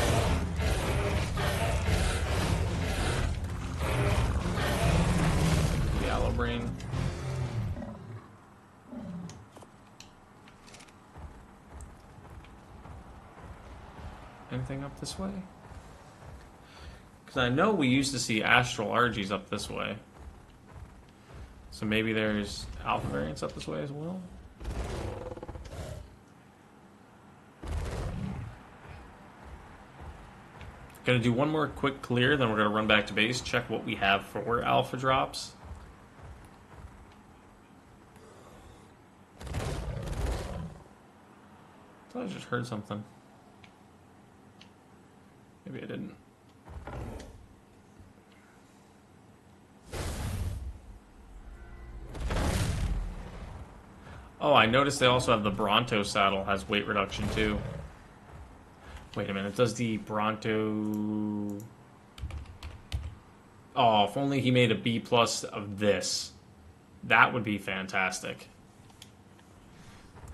The Aloe Brain. Anything up this way? Because I know we used to see Astral Argies up this way. So maybe there's Alpha variants up this way as well? Gonna do one more quick clear, then we're gonna run back to base, check what we have for Alpha drops. I thought I just heard something. Maybe I didn't. Oh, I noticed they also have the Bronto saddle has weight reduction too. Wait a minute, does the Bronto... Oh, if only he made a B+ of this. That would be fantastic.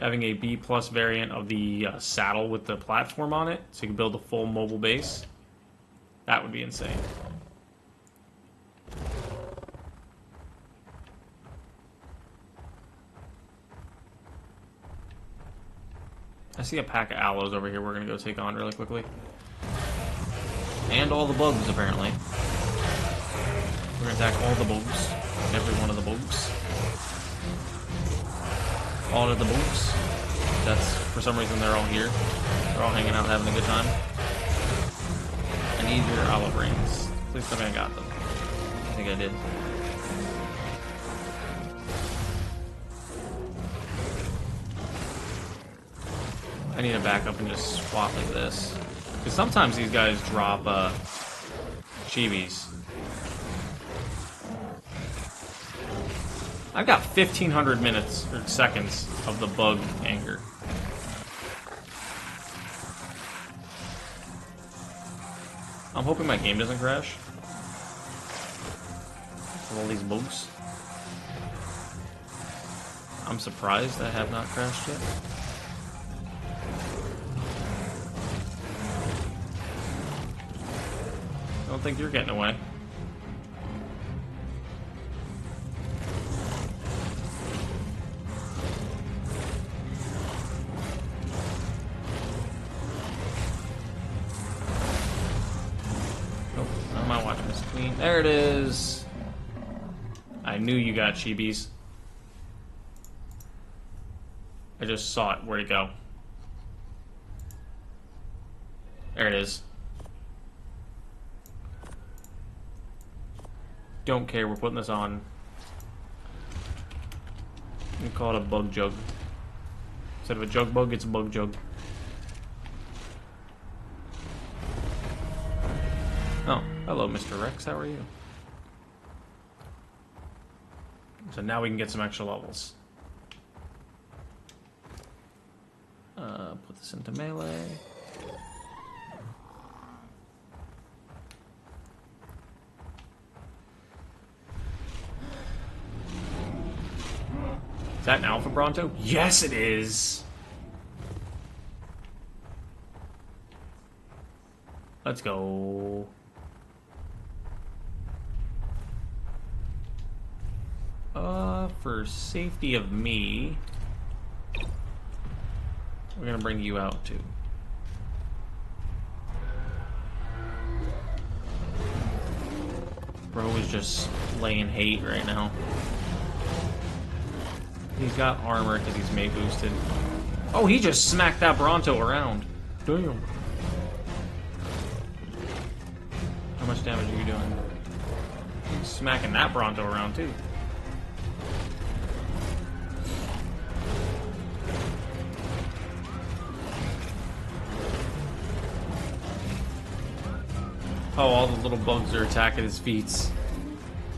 Having a B+ variant of the saddle with the platform on it, so you can build a full mobile base. That would be insane. I see a pack of aloes over here we're going to go take on really quickly. And all the bugs, apparently. We're going to attack all the bugs. Every one of the bugs. All of the bugs. That's, for some reason, they're all here. They're all hanging out having a good time. I need your aloe brains. Please tell me I got them. I think I did. I need to back up and just swap like this. Because sometimes these guys drop chibis. I've got 1,500 minutes or seconds of the bug anger. I'm hoping my game doesn't crash. With all these bugs. I'm surprised I have not crashed yet. I don't think you're getting away. Nope, I'm not watching this queen. There it is. I knew you got chibis. I just saw it. Where'd it go? There it is. Don't care, we're putting this on. We call it a bug jug. Instead of a jug bug, it's a bug jug. Oh, hello, Mr. Rex, how are you? So now we can get some extra levels. Put this into melee. Is that an Alpha Bronto? Yes, it is! Let's go. For safety of me, We're gonna bring you out too. Bro is just laying hate right now. He's got armor because he's mate boosted. Oh, he just smacked that Bronto around. Damn. How much damage are you doing? He's smacking that Bronto around too. Oh, all the little bugs are attacking his feet.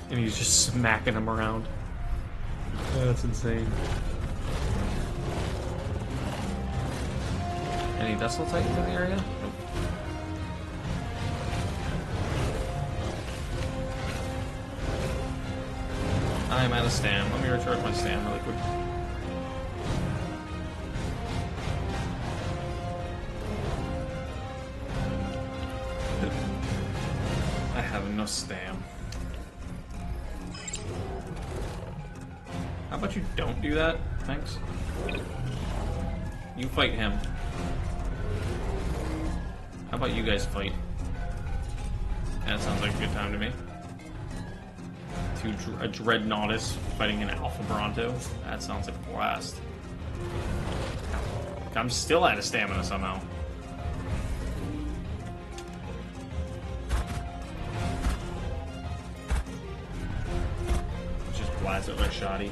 And he's just smacking them around. That's insane. Any Vessel Titans in the area? Nope. I'm out of stam. Let me recharge my stam really quick. I have no stam. How about you don't do that? Thanks. You fight him. How about you guys fight? That sounds like a good time to me. A Dreadnoughtus fighting an Alpha Bronto. That sounds like a blast. I'm still out of stamina somehow. Just blast it like shoddy.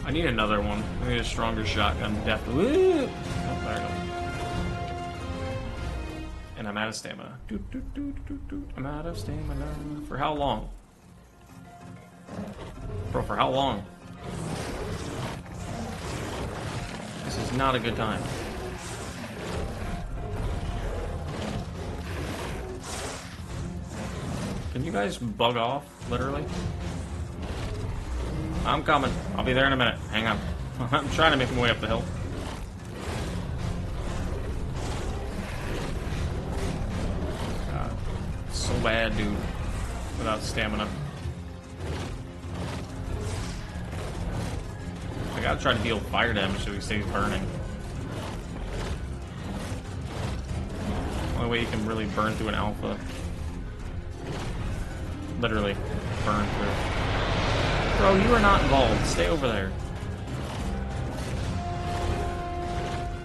I need another one. I need a stronger shotgun. Definitely. Oh, there I go. And I'm out of stamina. I'm out of stamina. For how long? Bro, for how long? This is not a good time. Can you guys bug off, literally? I'm coming. I'll be there in a minute. Hang on. I'm trying to make my way up the hill. God. So bad, dude. Without stamina. I gotta try to deal fire damage so he stays burning. Only way you can really burn through an alpha. Literally. Burn through. Bro, you are not involved. Stay over there.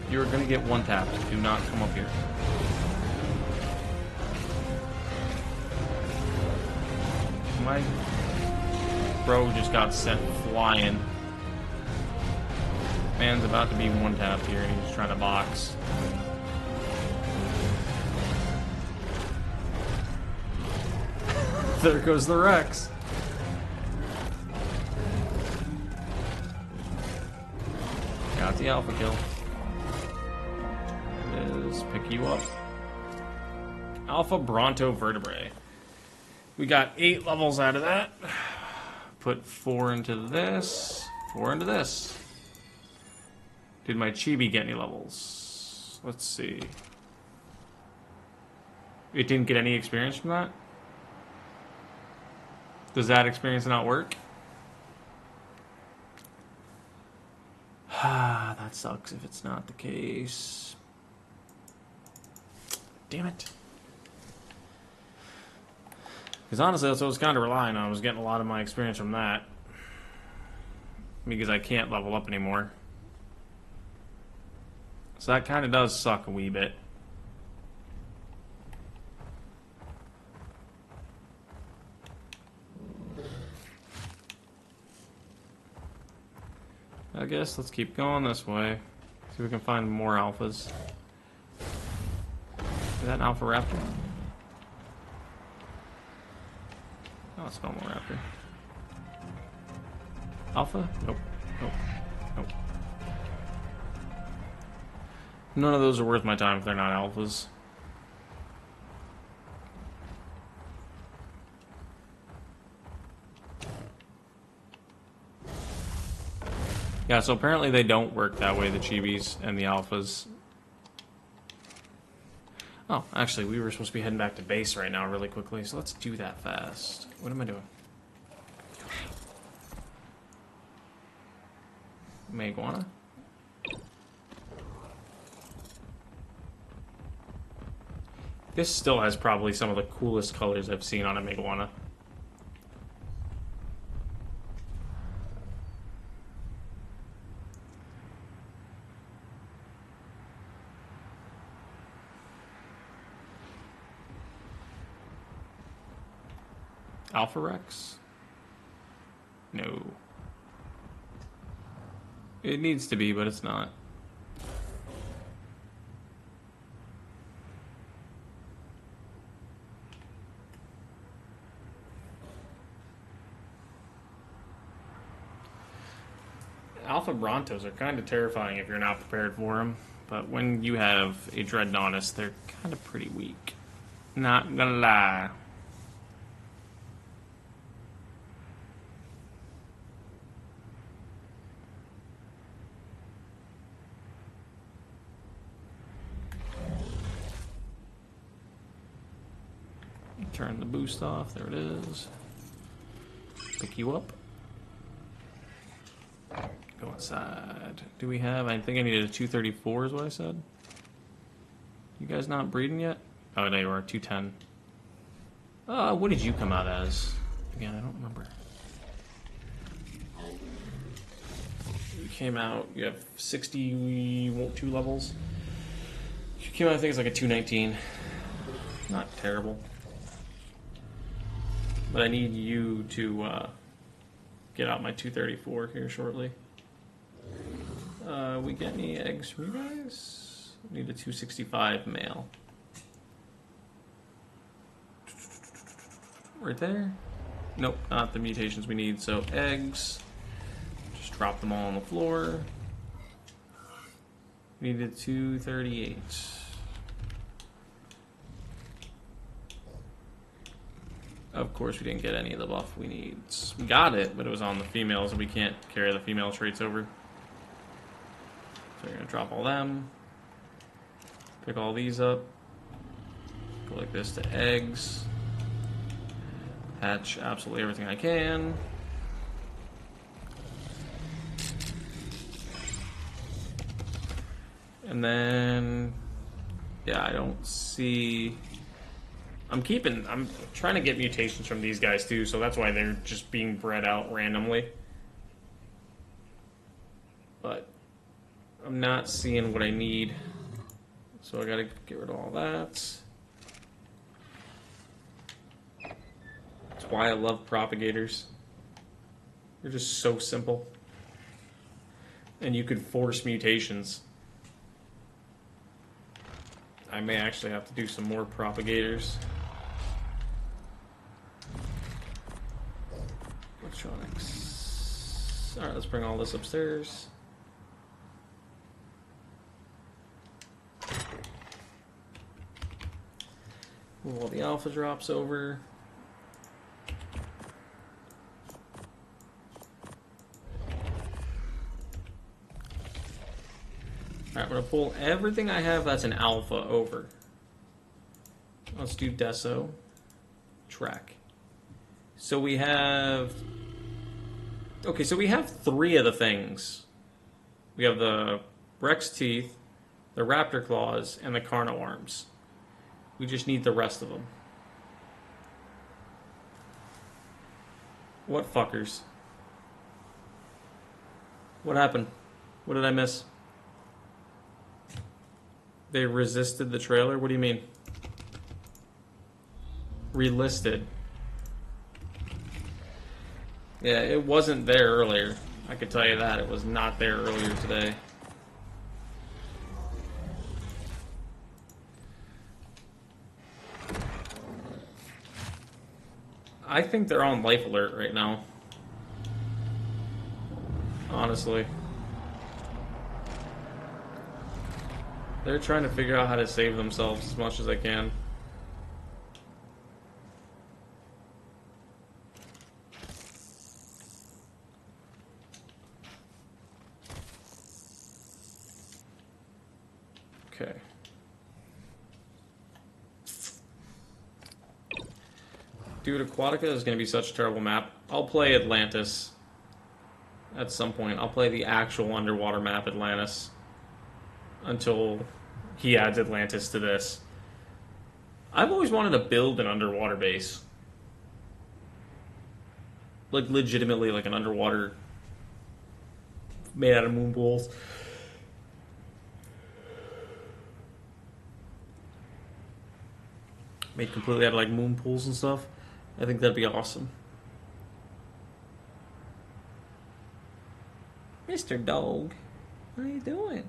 You are gonna get one tapped. Do not come up here. My bro just got sent flying. Man's about to be one tapped here and he's trying to box. There goes the Rex. Got the alpha kill. There it is. Pick you up. Alpha Bronto Vertebrae. We got 8 levels out of that. Put 4 into this. 4 into this. Did my chibi get any levels? Let's see. It didn't get any experience from that? Does that experience not work? Ah, that sucks if it's not the case. Damn it. Because honestly, that's what I was kind of relying on. I was getting a lot of my experience from that. Because I can't level up anymore. So that kind of does suck a wee bit. I guess let's keep going this way. See if we can find more alphas. Is that an alpha raptor? Oh, it's not more raptor. Alpha? Nope. Nope. Nope. None of those are worth my time if they're not alphas. Yeah, so apparently they don't work that way, the chibis and the alphas. Oh, actually, we were supposed to be heading back to base right now really quickly, so let's do that fast. What am I doing? Iguana? This still has probably some of the coolest colors I've seen on a Megawana. Alpha Rex? No. It needs to be, but it's not. Alpha Brontos are kind of terrifying if you're not prepared for them, but when you have a Dreadnoughtus, they're kind of pretty weak. Not gonna lie. Turn the boost off. There it is. Pick you up. Go inside. Do we have... I think I needed a 234 is what I said. You guys not breeding yet? Oh, there you are. 210. What did you come out as? Again, I don't remember. You came out... You have 62 levels. You came out, I think it's like a 219. Not terrible. But I need you to get out my 234 here shortly. We get any eggs from you guys? Need a 265 male. Right there? Nope, not the mutations we need. So eggs. Just drop them all on the floor. Needed 238. Of course, we didn't get any of the buff we need. We got it, but it was on the females, and we can't carry the female traits over. So we're going to drop all them. Pick all these up. Go like this to eggs. Hatch absolutely everything I can. And then... yeah, I don't see... I'm trying to get mutations from these guys too, so that's why they're just being bred out randomly. But I'm not seeing what I need. So I gotta get rid of all that. That's why I love propagators. They're just so simple. And you could force mutations. I may actually have to do some more propagators. Electronics. Alright, let's bring all this upstairs. Move all the alpha drops over. Alright, we're going to pull everything I have that's an alpha over. Let's do Deso. Track. So we have... okay, so we have 3 of the things. We have the Rex Teeth, the Raptor Claws, and the Carno Arms. We just need the rest of them. What fuckers? What happened? What did I miss? They resisted the trailer? What do you mean? Relisted. Yeah, it wasn't there earlier. I could tell you that. It was not there earlier today. I think they're on life alert right now. Honestly. They're trying to figure out how to save themselves as much as they can. Okay. Dude, Aquatica is going to be such a terrible map. I'll play Atlantis at some point. I'll play the actual underwater map, Atlantis, until he adds Atlantis to this. I've always wanted to build an underwater base. Like, legitimately, like an underwater made out of moon pools. Made completely out of, like, moon pools and stuff. I think that'd be awesome. Mr. Dog, how are you doing?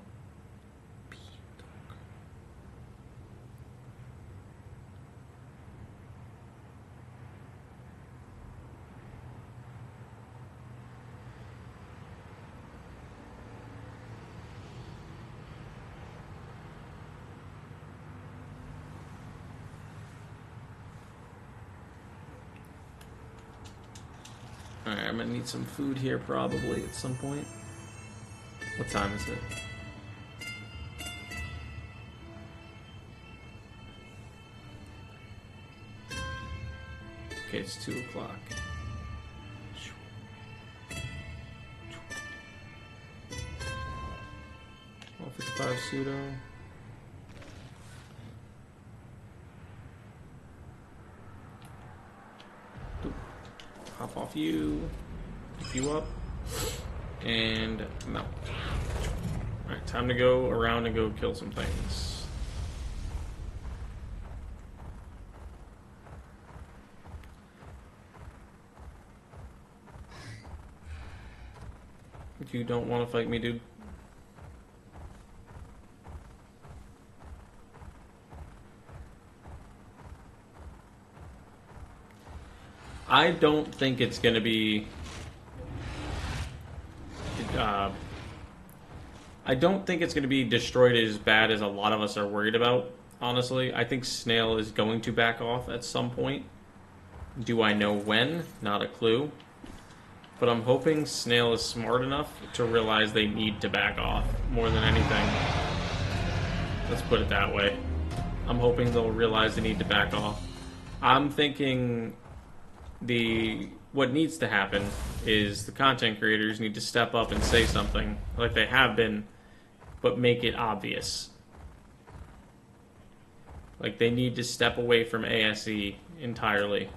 Alright, I'm gonna need some food here probably at some point. What time is it? Okay, it's 2 o'clock. 55 pseudo. Hop off you. Pick you up. And no. Alright, time to go around and go kill some things. You don't want to fight me, dude. I don't think it's going to be... I don't think it's going to be destroyed as bad as a lot of us are worried about, honestly. I think Snail is going to back off at some point. Do I know when? Not a clue. But I'm hoping Snail is smart enough to realize they need to back off more than anything. Let's put it that way. I'm hoping they'll realize they need to back off. I'm thinking what needs to happen is the content creators need to step up and say something, like they have been, but make it obvious. Like, they need to step away from ASE entirely.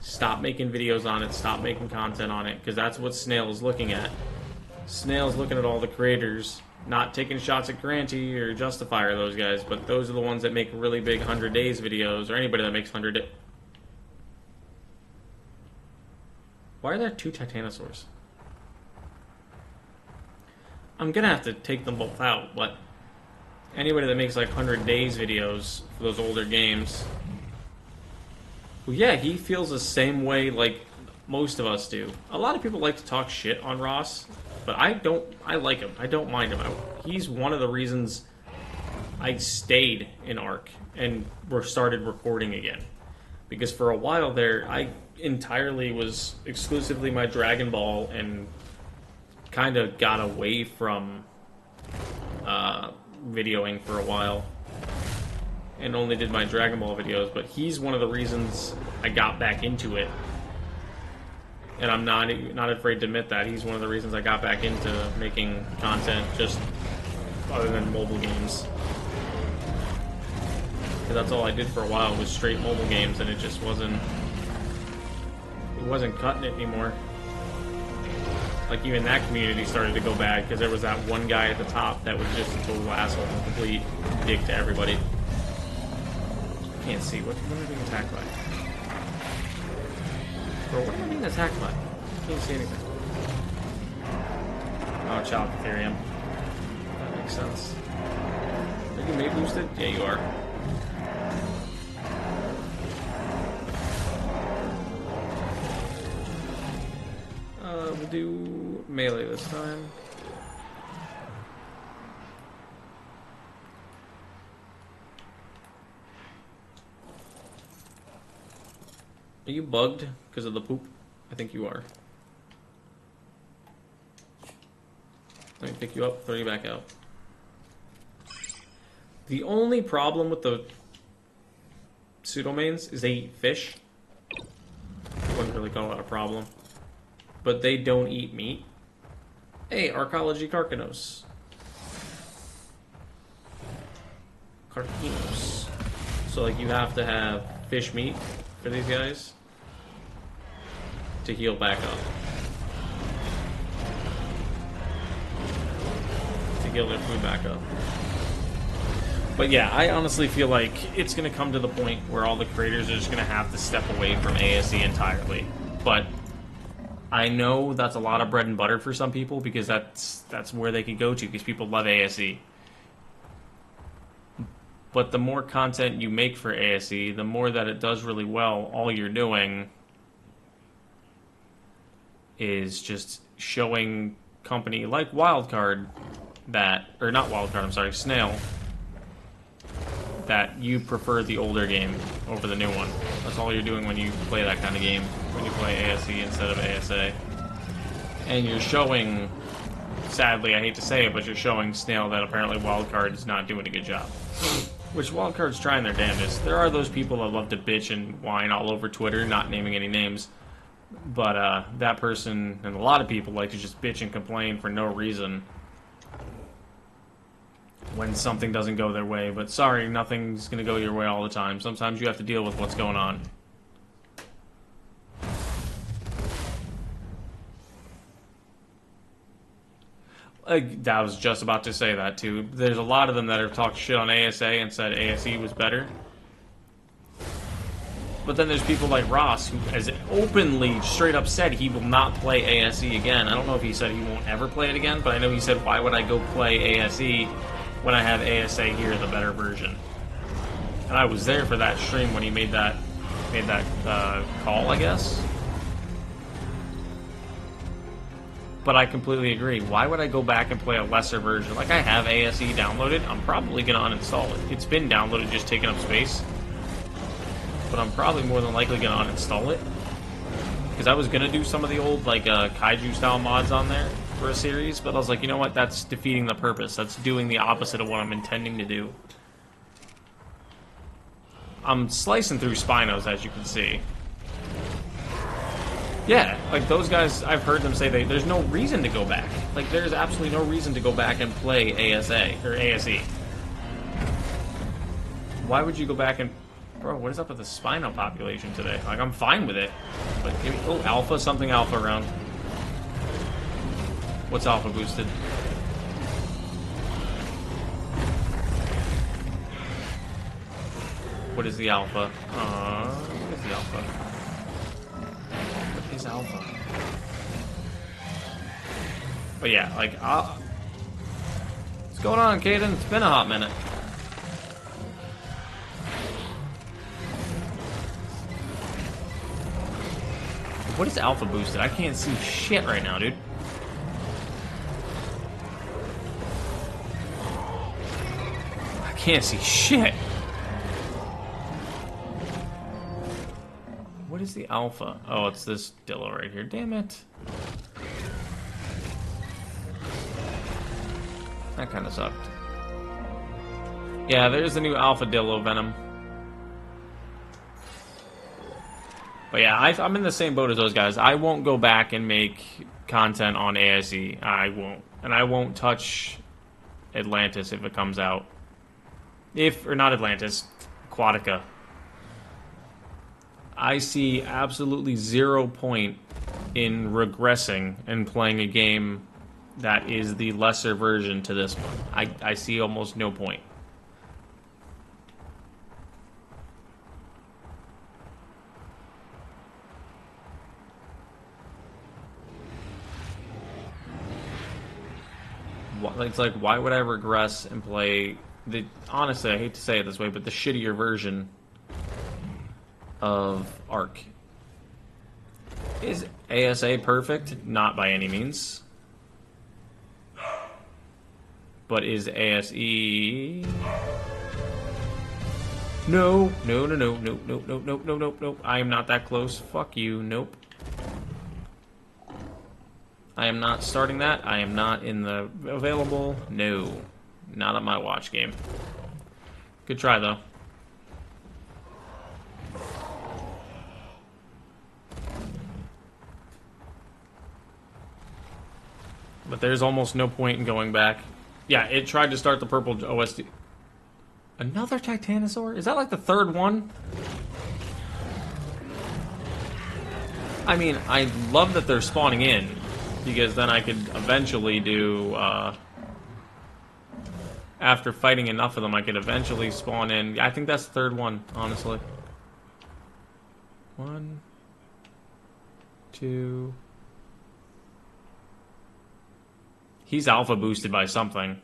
Stop making videos on it, stop making content on it, because that's what Snail is looking at. Snail's looking at all the creators, not taking shots at Granty or Justify or those guys, but those are the ones that make really big 100 days videos, or anybody that makes 100 days. Why are there 2 Titanosaurs? I'm gonna have to take them both out, but anybody that makes like 100 days videos for those older games, well, yeah, he feels the same way like most of us do. A lot of people like to talk shit on Ross, but I don't. I like him. I don't mind him. He's one of the reasons I stayed in ARC and started recording again. Because for a while there, I entirely was exclusively my Dragon Ball and kind of got away from videoing for a while and only did my Dragon Ball videos, but he's one of the reasons I got back into it. And I'm not afraid to admit that. He's one of the reasons I got back into making content just other than mobile games. Because that's all I did for a while was straight mobile games, and it just wasn't cutting it anymore. Like, even that community started to go bad because there was that one guy at the top that was just a total asshole and complete dick to everybody. I can't see. What am I being attacked by? Bro, what am I being attacked by? I can't see anything. Oh, Child Ethereum. That makes sense. Are you May boosted? Yeah, you are. We'll do melee this time. Are you bugged because of the poop? I think you are. Let me pick you up, throw you back out. The only problem with the pseudomains is they eat fish. Wouldn't really call that a problem. But they don't eat meat. Hey, Arcology Carcanos. Carcanos. So, like, you have to have fish meat for these guys to heal back up. To heal their food back up. But yeah, I honestly feel like it's going to come to the point where all the creators are just going to have to step away from ASE entirely. But I know that's a lot of bread and butter for some people because that's where they can go to because people love ASE. But the more content you make for ASE, the more that it does really well, all you're doing is just showing company like Wildcard that, or not Wildcard, I'm sorry, Snail, that you prefer the older game over the new one. That's all you're doing when you play that kind of game, when you play ASE instead of ASA. And you're showing, sadly, I hate to say it, but you're showing Snail that apparently Wildcard is not doing a good job. Which Wildcard's trying their damnedest. There are those people that love to bitch and whine all over Twitter, not naming any names. But that person, and a lot of people, like to just bitch and complain for no reason when something doesn't go their way. But sorry, nothing's going to go your way all the time. Sometimes you have to deal with what's going on. I was just about to say that too. There's a lot of them that have talked shit on ASA and said ASE was better. But then there's people like Ross, who has openly, straight up said he will not play ASE again. I don't know if he said he won't ever play it again, but I know he said, why would I go play ASE when I have ASA here, the better version? And I was there for that stream when he made that call, I guess. But I completely agree. Why would I go back and play a lesser version? Like, I have ASE downloaded. I'm probably going to uninstall it. It's been downloaded, just taking up space. But I'm probably more than likely going to uninstall it. Because I was going to do some of the old, like, Kaiju-style mods on there for a series. But I was like, you know what? That's defeating the purpose. That's doing the opposite of what I'm intending to do. I'm slicing through Spinos, as you can see. Yeah, like those guys, I've heard them say there's no reason to go back. Like, there's absolutely no reason to go back and play ASA, or ASE. Why would you go back and... Bro, what is up with the Spino population today? Like, I'm fine with it. But, oh, Alpha, something Alpha around. What's Alpha boosted? What is the Alpha? What is the Alpha? What is Alpha? But yeah, like, what's going on, Caden? It's been a hot minute. What is Alpha boosted? I can't see shit right now, dude. I can't see shit. What is the Alpha? Oh, it's this Dillo right here. Damn it. That kind of sucked. Yeah, there's the new Alpha Dillo Venom. But yeah, I'm in the same boat as those guys. I won't go back and make content on ASE. I won't. And I won't touch Atlantis if it comes out. Or not Atlantis, Aquatica. I see absolutely 0 point in regressing and playing a game that is the lesser version to this one. I see almost no point. It's like, why would I regress and play the... Honestly, I hate to say it this way, but the shittier version of Ark. Is ASA perfect? Not by any means. But is ASE... No. No, no, no, no, no, no, no, no, no, no. I am not that close. Fuck you. Nope. I am not starting that. I am not in the available. No. Not on my watch game. Good try, though. But there's almost no point in going back. Yeah, it tried to start the purple OSD. Another Titanosaur? Is that like the third one? I mean, I love that they're spawning in, because then I could eventually do, after fighting enough of them, I could eventually spawn in. I think that's the third one, honestly. 1, 2... He's alpha boosted by something.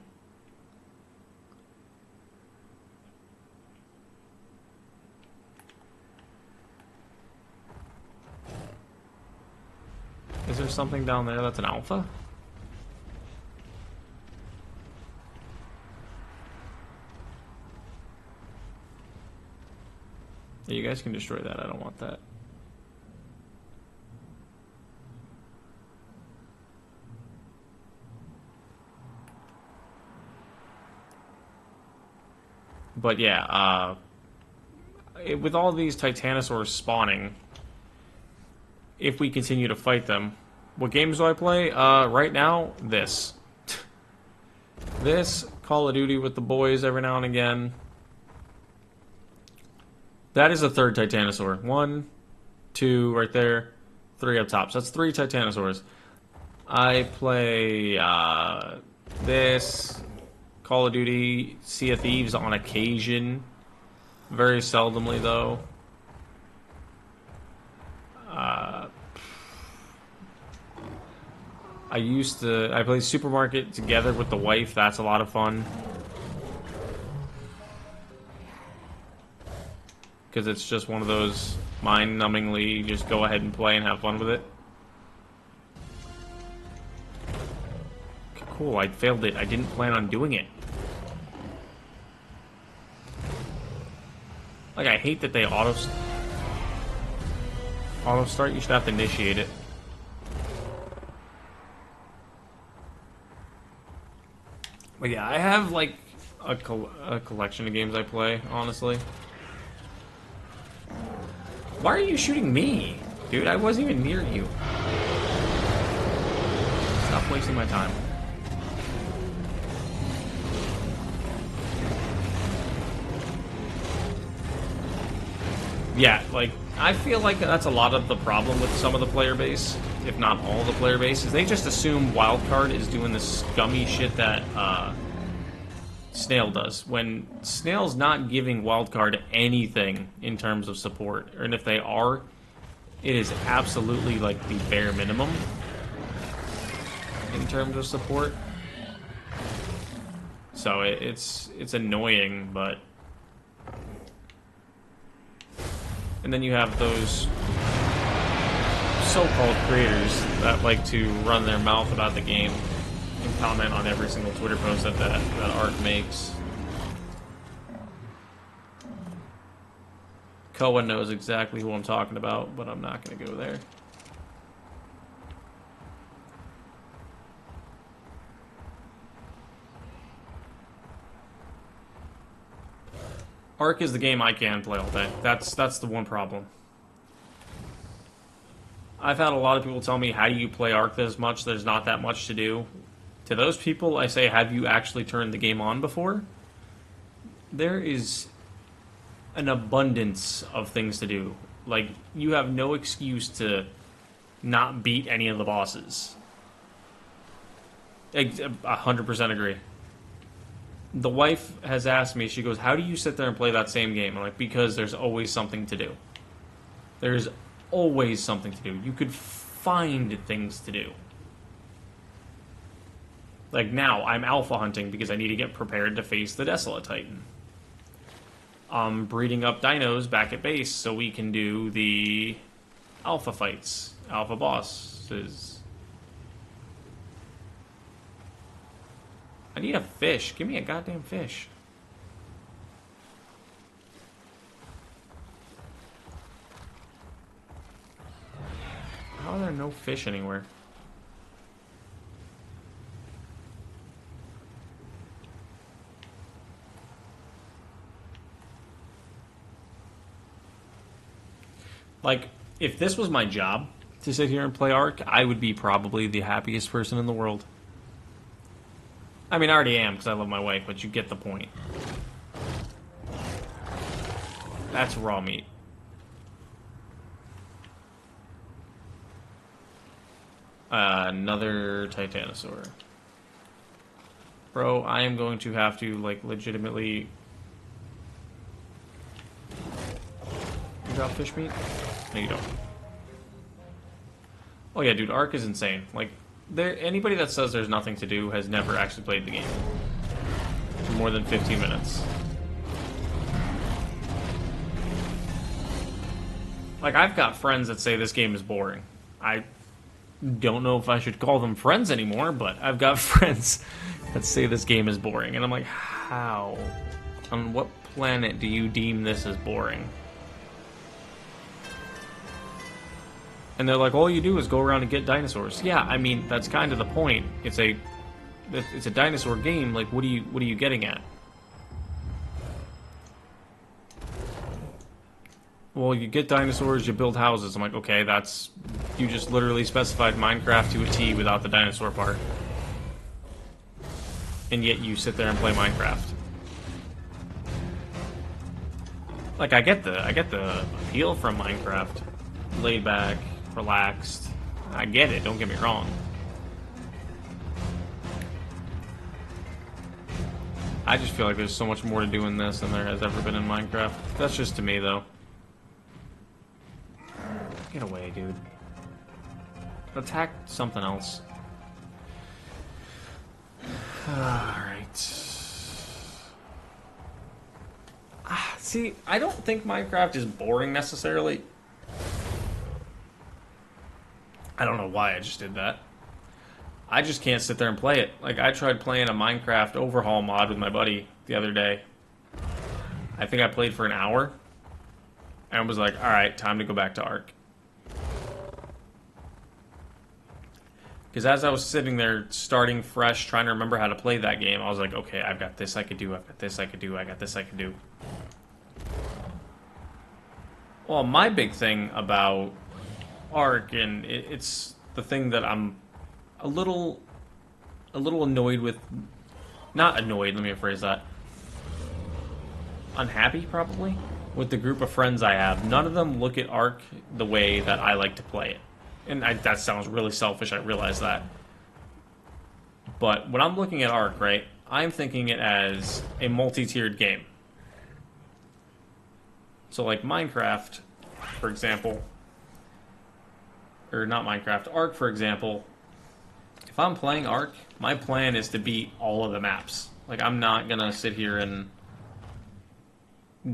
Is there something down there that's an alpha? Yeah, you guys can destroy that. I don't want that. But yeah, with all these Titanosaurs spawning, if we continue to fight them, what games do I play? Right now, this. This, Call of Duty with the boys every now and again. That is a third Titanosaur. 1, 2, right there. 3 up top. So that's 3 Titanosaurs. I play this, Call of Duty, Sea of Thieves on occasion. Very seldomly, though. I play Supermarket together with the wife. That's a lot of fun. Because it's just one of those mind-numbingly, just go ahead and play and have fun with it. Okay, cool, I failed it. I didn't plan on doing it. Like, I hate that they auto start. You should have to initiate it. But yeah, I have like a collection of games I play, honestly. Why are you shooting me? Dude, I wasn't even near you. Stop wasting my time. Yeah, like, I feel like that's a lot of the problem with some of the player base, if not all the player base, is they just assume Wildcard is doing the scummy shit that Snail does, when Snail's not giving Wildcard anything in terms of support, and if they are, it is absolutely like the bare minimum in terms of support. So it's annoying, but... And then you have those so-called creators that like to run their mouth about the game and comment on every single Twitter post that Ark makes. Koa knows exactly who I'm talking about, but I'm not going to go there. Ark is the game I can play all day. That's the one problem. I've had a lot of people tell me, how do you play Ark this much? There's not that much to do. To those people, I say, have you actually turned the game on before? There is an abundance of things to do. Like, you have no excuse to not beat any of the bosses. 100% agree. The wife has asked me, she goes, how do you sit there and play that same game? I'm like, because there's always something to do. There's always something to do. You could find things to do. Like now, I'm alpha hunting because I need to get prepared to face the Desolate Titan. I'm breeding up dinos back at base so we can do the alpha fights, alpha bosses. I need a fish. Give me a goddamn fish. How are there no fish anywhere? Like, if this was my job to sit here and play Ark, I would be probably the happiest person in the world. I mean, I already am because I love my wife, but you get the point. That's raw meat. Another Titanosaur. Bro, I am going to have to, like, legitimately... You got fish meat? No, you don't. Oh yeah, dude, Ark is insane. Like, anybody that says there's nothing to do has never actually played the game for more than 15 minutes. Like, I've got friends that say this game is boring. I don't know if I should call them friends anymore, but I've got friends that say this game is boring. And I'm like, how? On what planet do you deem this as boring? And they're like, all you do is go around and get dinosaurs. Yeah, I mean, that's kind of the point. It's a dinosaur game. Like, what are you getting at? Well, you get dinosaurs, you build houses. I'm like, okay, you just literally specified Minecraft to a T without the dinosaur part. And yet you sit there and play Minecraft. Like, I get the appeal from Minecraft. Laid back, relaxed. I get it, don't get me wrong. I just feel like there's so much more to do in this than there has ever been in Minecraft. That's just to me, though. Get away, dude. Attack something else. Alright. See, I don't think Minecraft is boring necessarily. I don't know why I just did that. I just can't sit there and play it. Like, I tried playing a Minecraft overhaul mod with my buddy the other day. I think I played for an hour. And was like, alright, time to go back to Ark. Because as I was sitting there, starting fresh, trying to remember how to play that game, I was like, okay, I've got this I could do, I've got this I could do, I got this I could do. Well, my big thing about Ark, and it's the thing that I'm a little annoyed with, not annoyed, let me rephrase that, unhappy, probably, with the group of friends I have. None of them look at Ark the way that I like to play it. And that sounds really selfish, I realize that. But when I'm looking at Ark, right, I'm thinking it as a multi-tiered game. So like Minecraft, for example, or not Minecraft, Ark, for example, if I'm playing Ark, my plan is to beat all of the maps. Like, I'm not gonna sit here and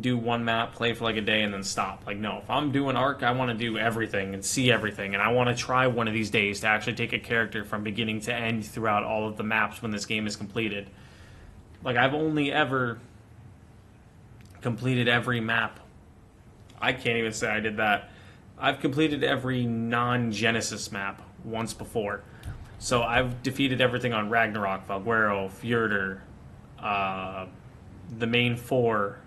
do one map, play for like a day, and then stop. Like, no, if I'm doing Ark, I want to do everything and see everything, and I want to try one of these days to actually take a character from beginning to end throughout all of the maps when this game is completed. Like, I've only ever completed every map. I can't even say I did that. I've completed every non-Genesis map once before. So I've defeated everything on Ragnarok, Valguero, Fjordur, the main four,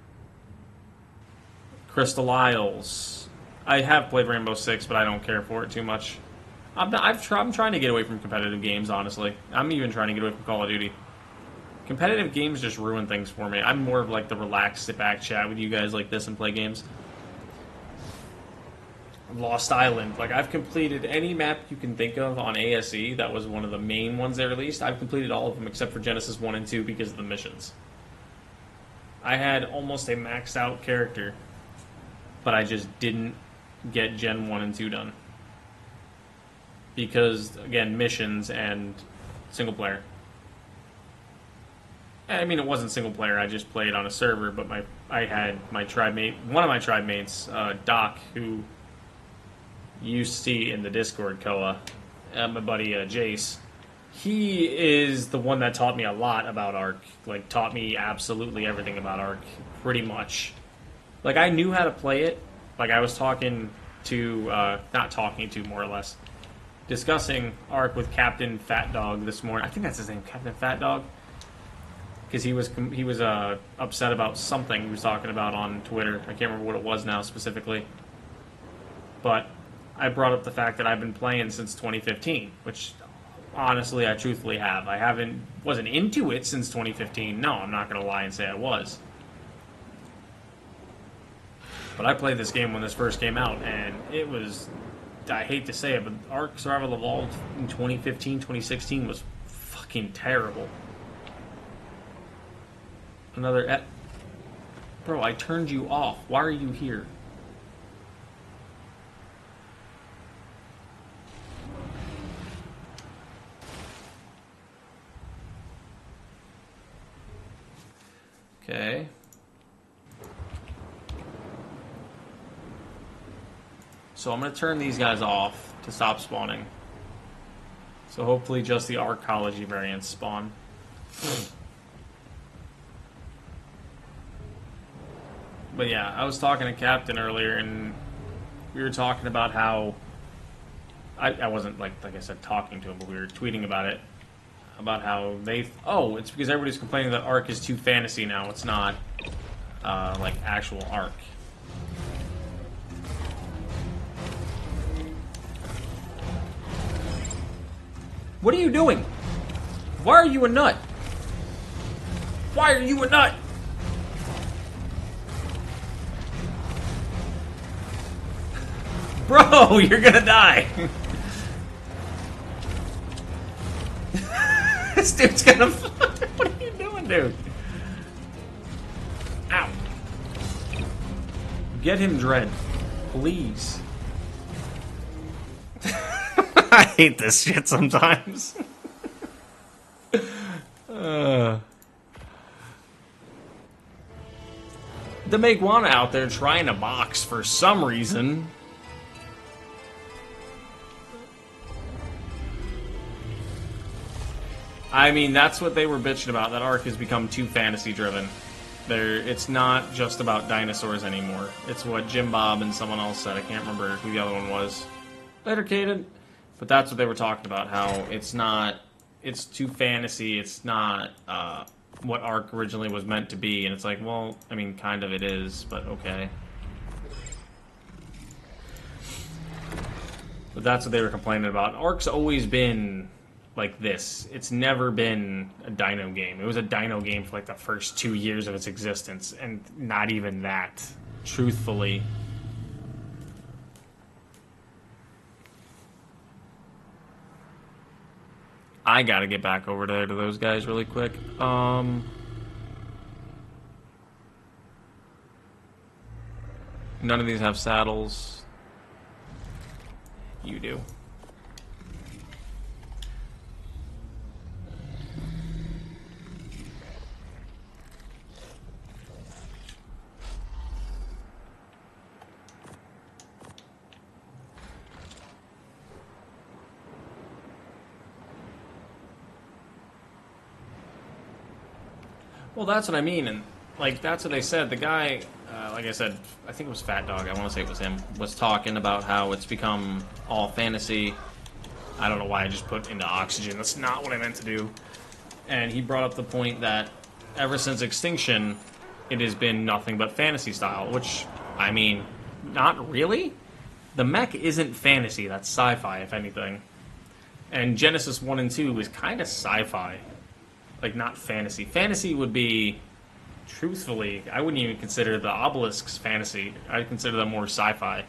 Crystal Isles. I have played Rainbow Six, but I don't care for it too much. I'm trying to get away from competitive games, honestly. I'm even trying to get away from Call of Duty. Competitive games just ruin things for me. I'm more of like the relaxed, sit back, chat with you guys like this and play games. Lost Island. Like, I've completed any map you can think of on ASE. That was one of the main ones they released. I've completed all of them except for Genesis 1 and 2 because of the missions. I had almost a maxed out character, but I just didn't get Gen 1 and 2 done. Because, again, missions and single player. I mean, it wasn't single player, I just played on a server, but I had my tribe mate, one of my tribe mates, Doc, who you see in the Discord, Koa, my buddy Jace. He is the one that taught me a lot about Ark. Like, taught me absolutely everything about Ark, pretty much. Like, I knew how to play it. Like, I was talking to, not talking to, more or less, discussing Ark with Captain Fat Dog this morning. I think that's his name, Captain Fat Dog. Because he was upset about something he was talking about on Twitter. I can't remember what it was now specifically. But I brought up the fact that I've been playing since 2015, which honestly I truthfully have. Wasn't into it since 2015. No, I'm not going to lie and say I was. But I played this game when this first came out, and it was, I hate to say it, but Ark Survival Evolved in 2015, 2016 was fucking terrible. Another... Bro, I turned you off. Why are you here? Okay. So I'm going to turn these guys off to stop spawning. So hopefully just the Arcology variants spawn. But yeah, I was talking to Captain earlier, and we were talking about how... I wasn't, like I said, talking to him, but we were tweeting about it. About how they... Oh, it's because everybody's complaining that Ark is too fantasy now. It's not, like, actual Ark. What are you doing? Why are you a nut? Why are you a nut? Bro, you're gonna die. This dude's gonna... What are you doing, dude? Ow. Get him, Dread. Please. I hate this shit sometimes. The Meguana out there trying to box for some reason. I mean, that's what they were bitching about. That Ark has become too fantasy-driven. It's not just about dinosaurs anymore. It's what Jim Bob and someone else said. I can't remember who the other one was. Later, Caden. But that's what they were talking about, how it's not... It's too fantasy, it's not what Ark originally was meant to be. And it's like, well, I mean, kind of it is, but okay. But that's what they were complaining about. Ark's always been... like this. It's never been a dino game. It was a dino game for like the first 2 years of its existence, and not even that, truthfully. I gotta get back over there to those guys really quick. None of these have saddles. You do. Well, that's what I mean, and, like, that's what they said. The guy, like I said, I think it was Fat Dog, I want to say it was him, was talking about how it's become all fantasy. I don't know why I just put into oxygen. That's not what I meant to do. And he brought up the point that ever since Extinction, it has been nothing but fantasy style, which, I mean, not really. The mech isn't fantasy, that's sci-fi, if anything. And Genesis 1 and 2 is kind of sci-fi. Like, not fantasy. Fantasy would be, truthfully, I wouldn't even consider the obelisks fantasy. I'd consider them more sci-fi.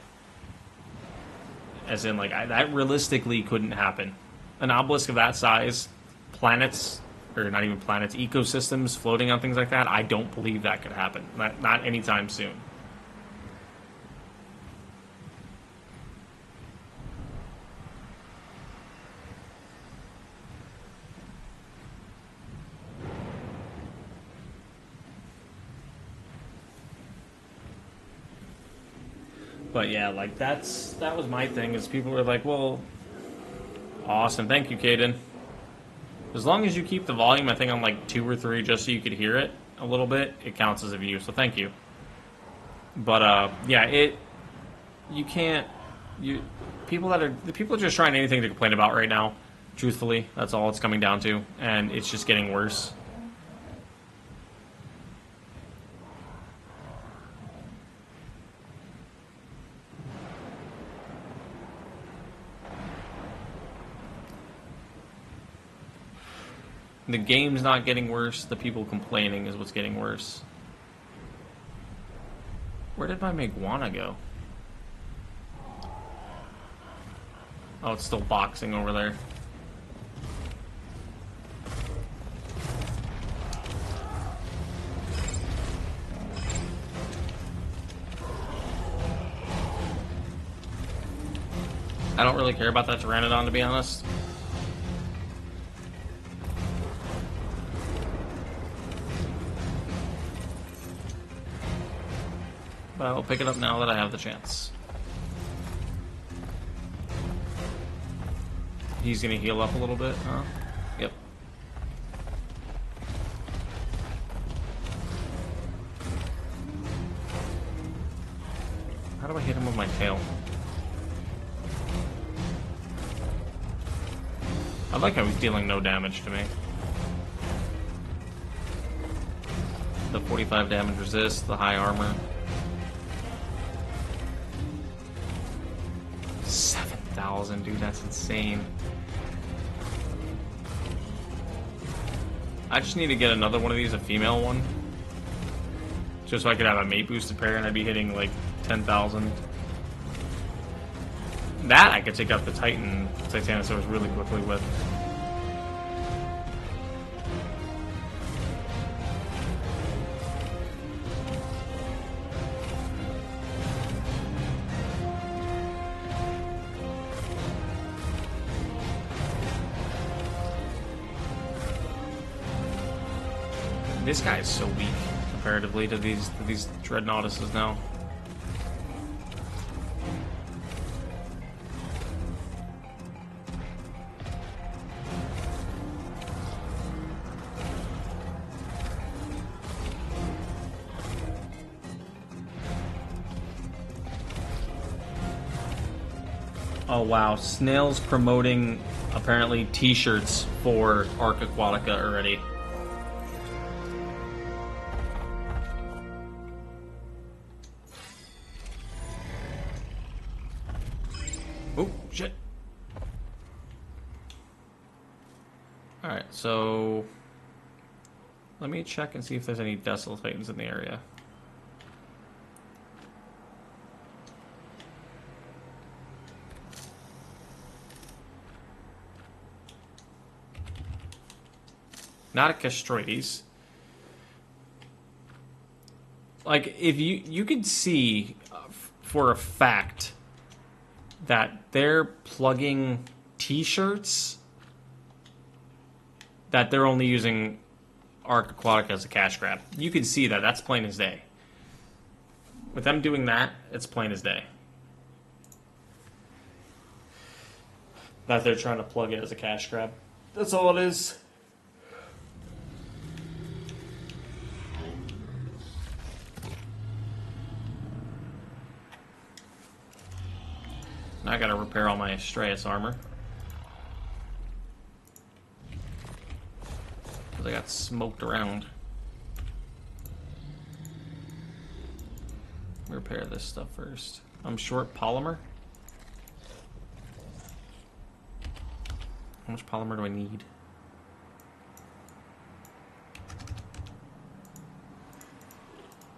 As in, like, that realistically couldn't happen. An obelisk of that size, planets, or not even planets, ecosystems floating on things like that, I don't believe that could happen. Not anytime soon. But yeah, like that was my thing, is people were like, well, awesome, thank you, Caden. As long as you keep the volume, I think on like 2 or 3, just so you could hear it a little bit, it counts as a view, so thank you. But yeah, people are just trying anything to complain about right now, truthfully. That's all it's coming down to, and it's just getting worse. The game's not getting worse, the people complaining is what's getting worse. Where did my Meguana go? Oh, it's still boxing over there. I don't really care about that Pteranodon, to be honest. But I'll pick it up now that I have the chance. He's gonna heal up a little bit, huh? Yep. How do I hit him with my tail? I like how he's dealing no damage to me. The 45 damage resist, the high armor. 7,000, dude, that's insane. I just need to get another one of these, a female one. Just so I could have a mate boosted pair and I'd be hitting like 10,000. That I could take out the Titan Titanosaurus really quickly with. This guy is so weak comparatively to these Dreadnoughtuses now. Oh wow, Snail's promoting apparently t-shirts for Arc Aquatica already. Oh, shit. Alright, so let me check and see if there's any Desolate Titans in the area. Not a Castroides. Like, if you could see for a fact that they're plugging t-shirts, that they're only using Arc Aquatica as a cash grab. You could see that. That's plain as day. With them doing that, it's plain as day. That they're trying to plug it as a cash grab. That's all it is. Now I gotta repair all my Astraeos armor. Because I got smoked around. Repair this stuff first. I'm short polymer. How much polymer do I need?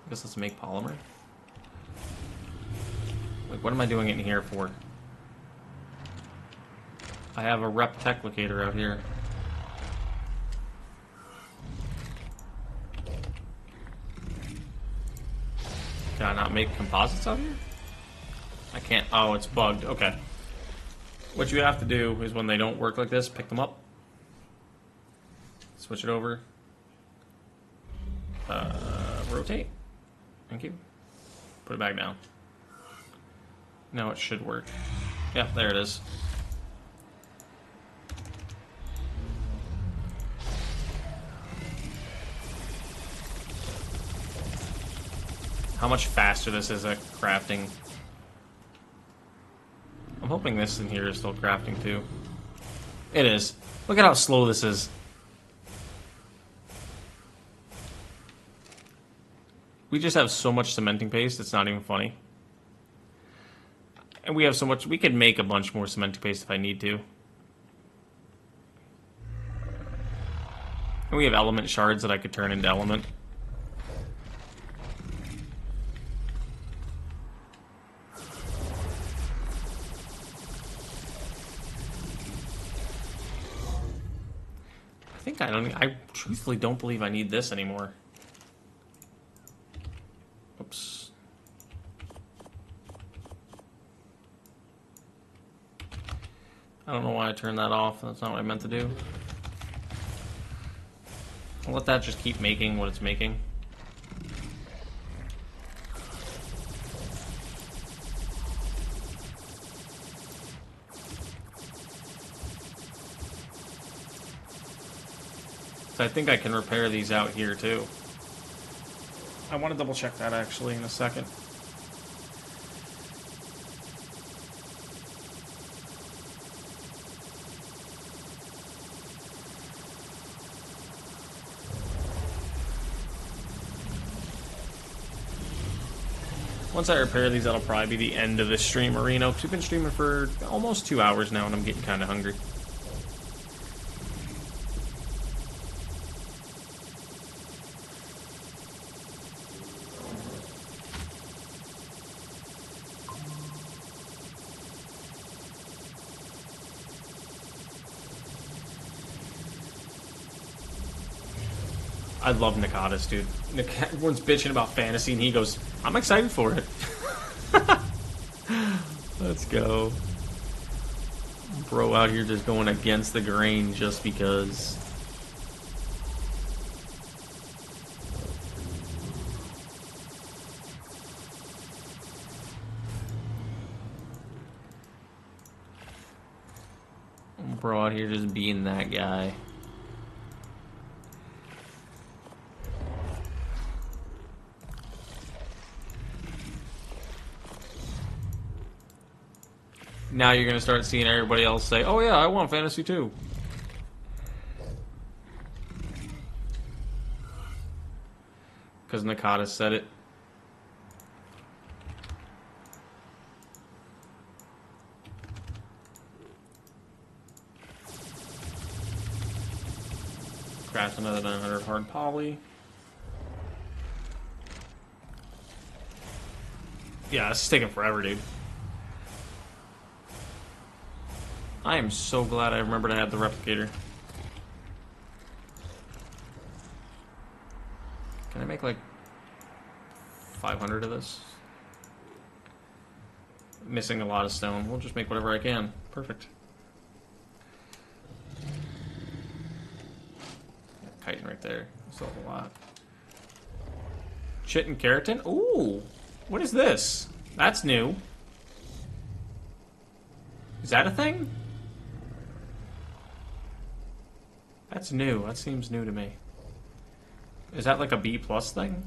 I guess let's make polymer. Like, what am I doing it in here for? I have a rep tech locator out here. Can I not make composites out here? I can't. Oh, it's bugged. Okay. What you have to do is when they don't work like this, pick them up. Switch it over. Rotate. Thank you. Put it back down. Now it should work. Yeah, there it is. How much faster this is at crafting. I'm hoping this in here is still crafting too. It is. Look at how slow this is. We just have so much cementing paste, it's not even funny. And we have so much, we could make a bunch more cementing paste if I need to. And we have element shards that I could turn into element. I truthfully don't believe I need this anymore. Oops. I don't know why I turned that off. That's not what I meant to do. I'll let that just keep making what it's making. So I think I can repair these out here too. I want to double check that actually in a second. Once I repair these, that'll probably be the end of this stream, Marino, because we've been streaming for almost 2 hours now, and I'm getting kind of hungry. I love Nakatis, dude. Everyone's bitching about fantasy, and he goes, I'm excited for it. Let's go. Bro out here just going against the grain just because. Bro out here just being that guy. Now you're going to start seeing everybody else say, oh yeah, I want fantasy too. Because Nakata said it. Craft another 900 hard poly. Yeah, this is taking forever, dude. I am so glad I remembered I had the replicator. Can I make like 500 of this? Missing a lot of stone. We'll just make whatever I can. Perfect. Chitin right there. Still a lot. Chitin keratin? Ooh! What is this? That's new. Is that a thing? That's new. That seems new to me. Is that like a B+ thing?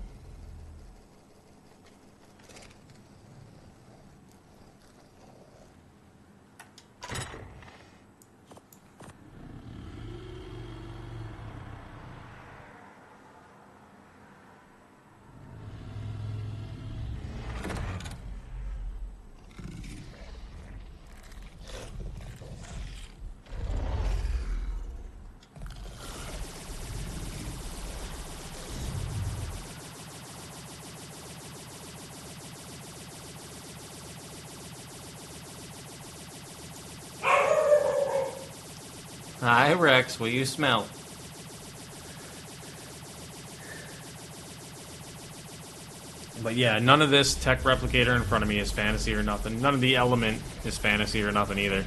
Hi, Rex. What you smell? But yeah, none of this tech replicator in front of me is fantasy or nothing. None of the element is fantasy or nothing either.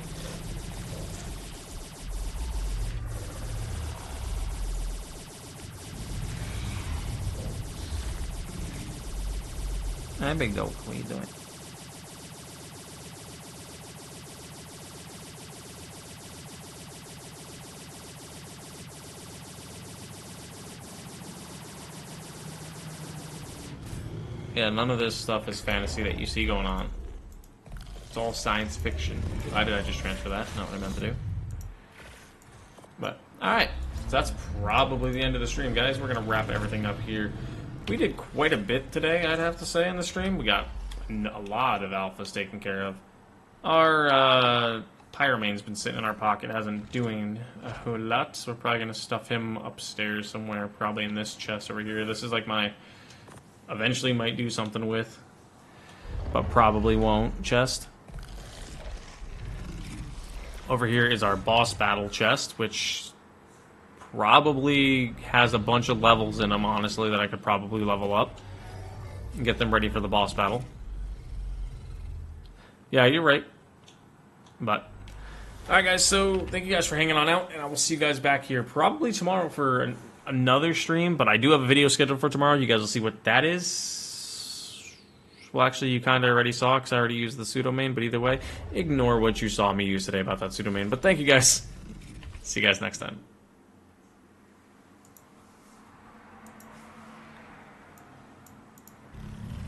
Hi, big dog. What are you doing? Yeah, none of this stuff is fantasy that you see going on. It's all science fiction. Why did I just transfer that? Not what I meant to do. But, alright. So that's probably the end of the stream, guys. We're going to wrap everything up here. We did quite a bit today, I'd have to say, in the stream. We got a lot of alphas taken care of. Our Pyromane's been sitting in our pocket, hasn't doing a whole lot, so we're probably going to stuff him upstairs somewhere, probably in this chest over here. This is like my... eventually might do something with, but probably won't, chest. Over here is our boss battle chest, which probably has a bunch of levels in them, honestly, that I could probably level up and get them ready for the boss battle. Yeah, you're right. But, alright guys, so thank you guys for hanging on out, and I will see you guys back here probably tomorrow for another stream, but I do have a video scheduled for tomorrow. You guys will see what that is. Well, actually, you kind of already saw, because I already used the pseudo main, but either way, ignore what you saw me use today about that pseudo main. But thank you guys. See you guys next time.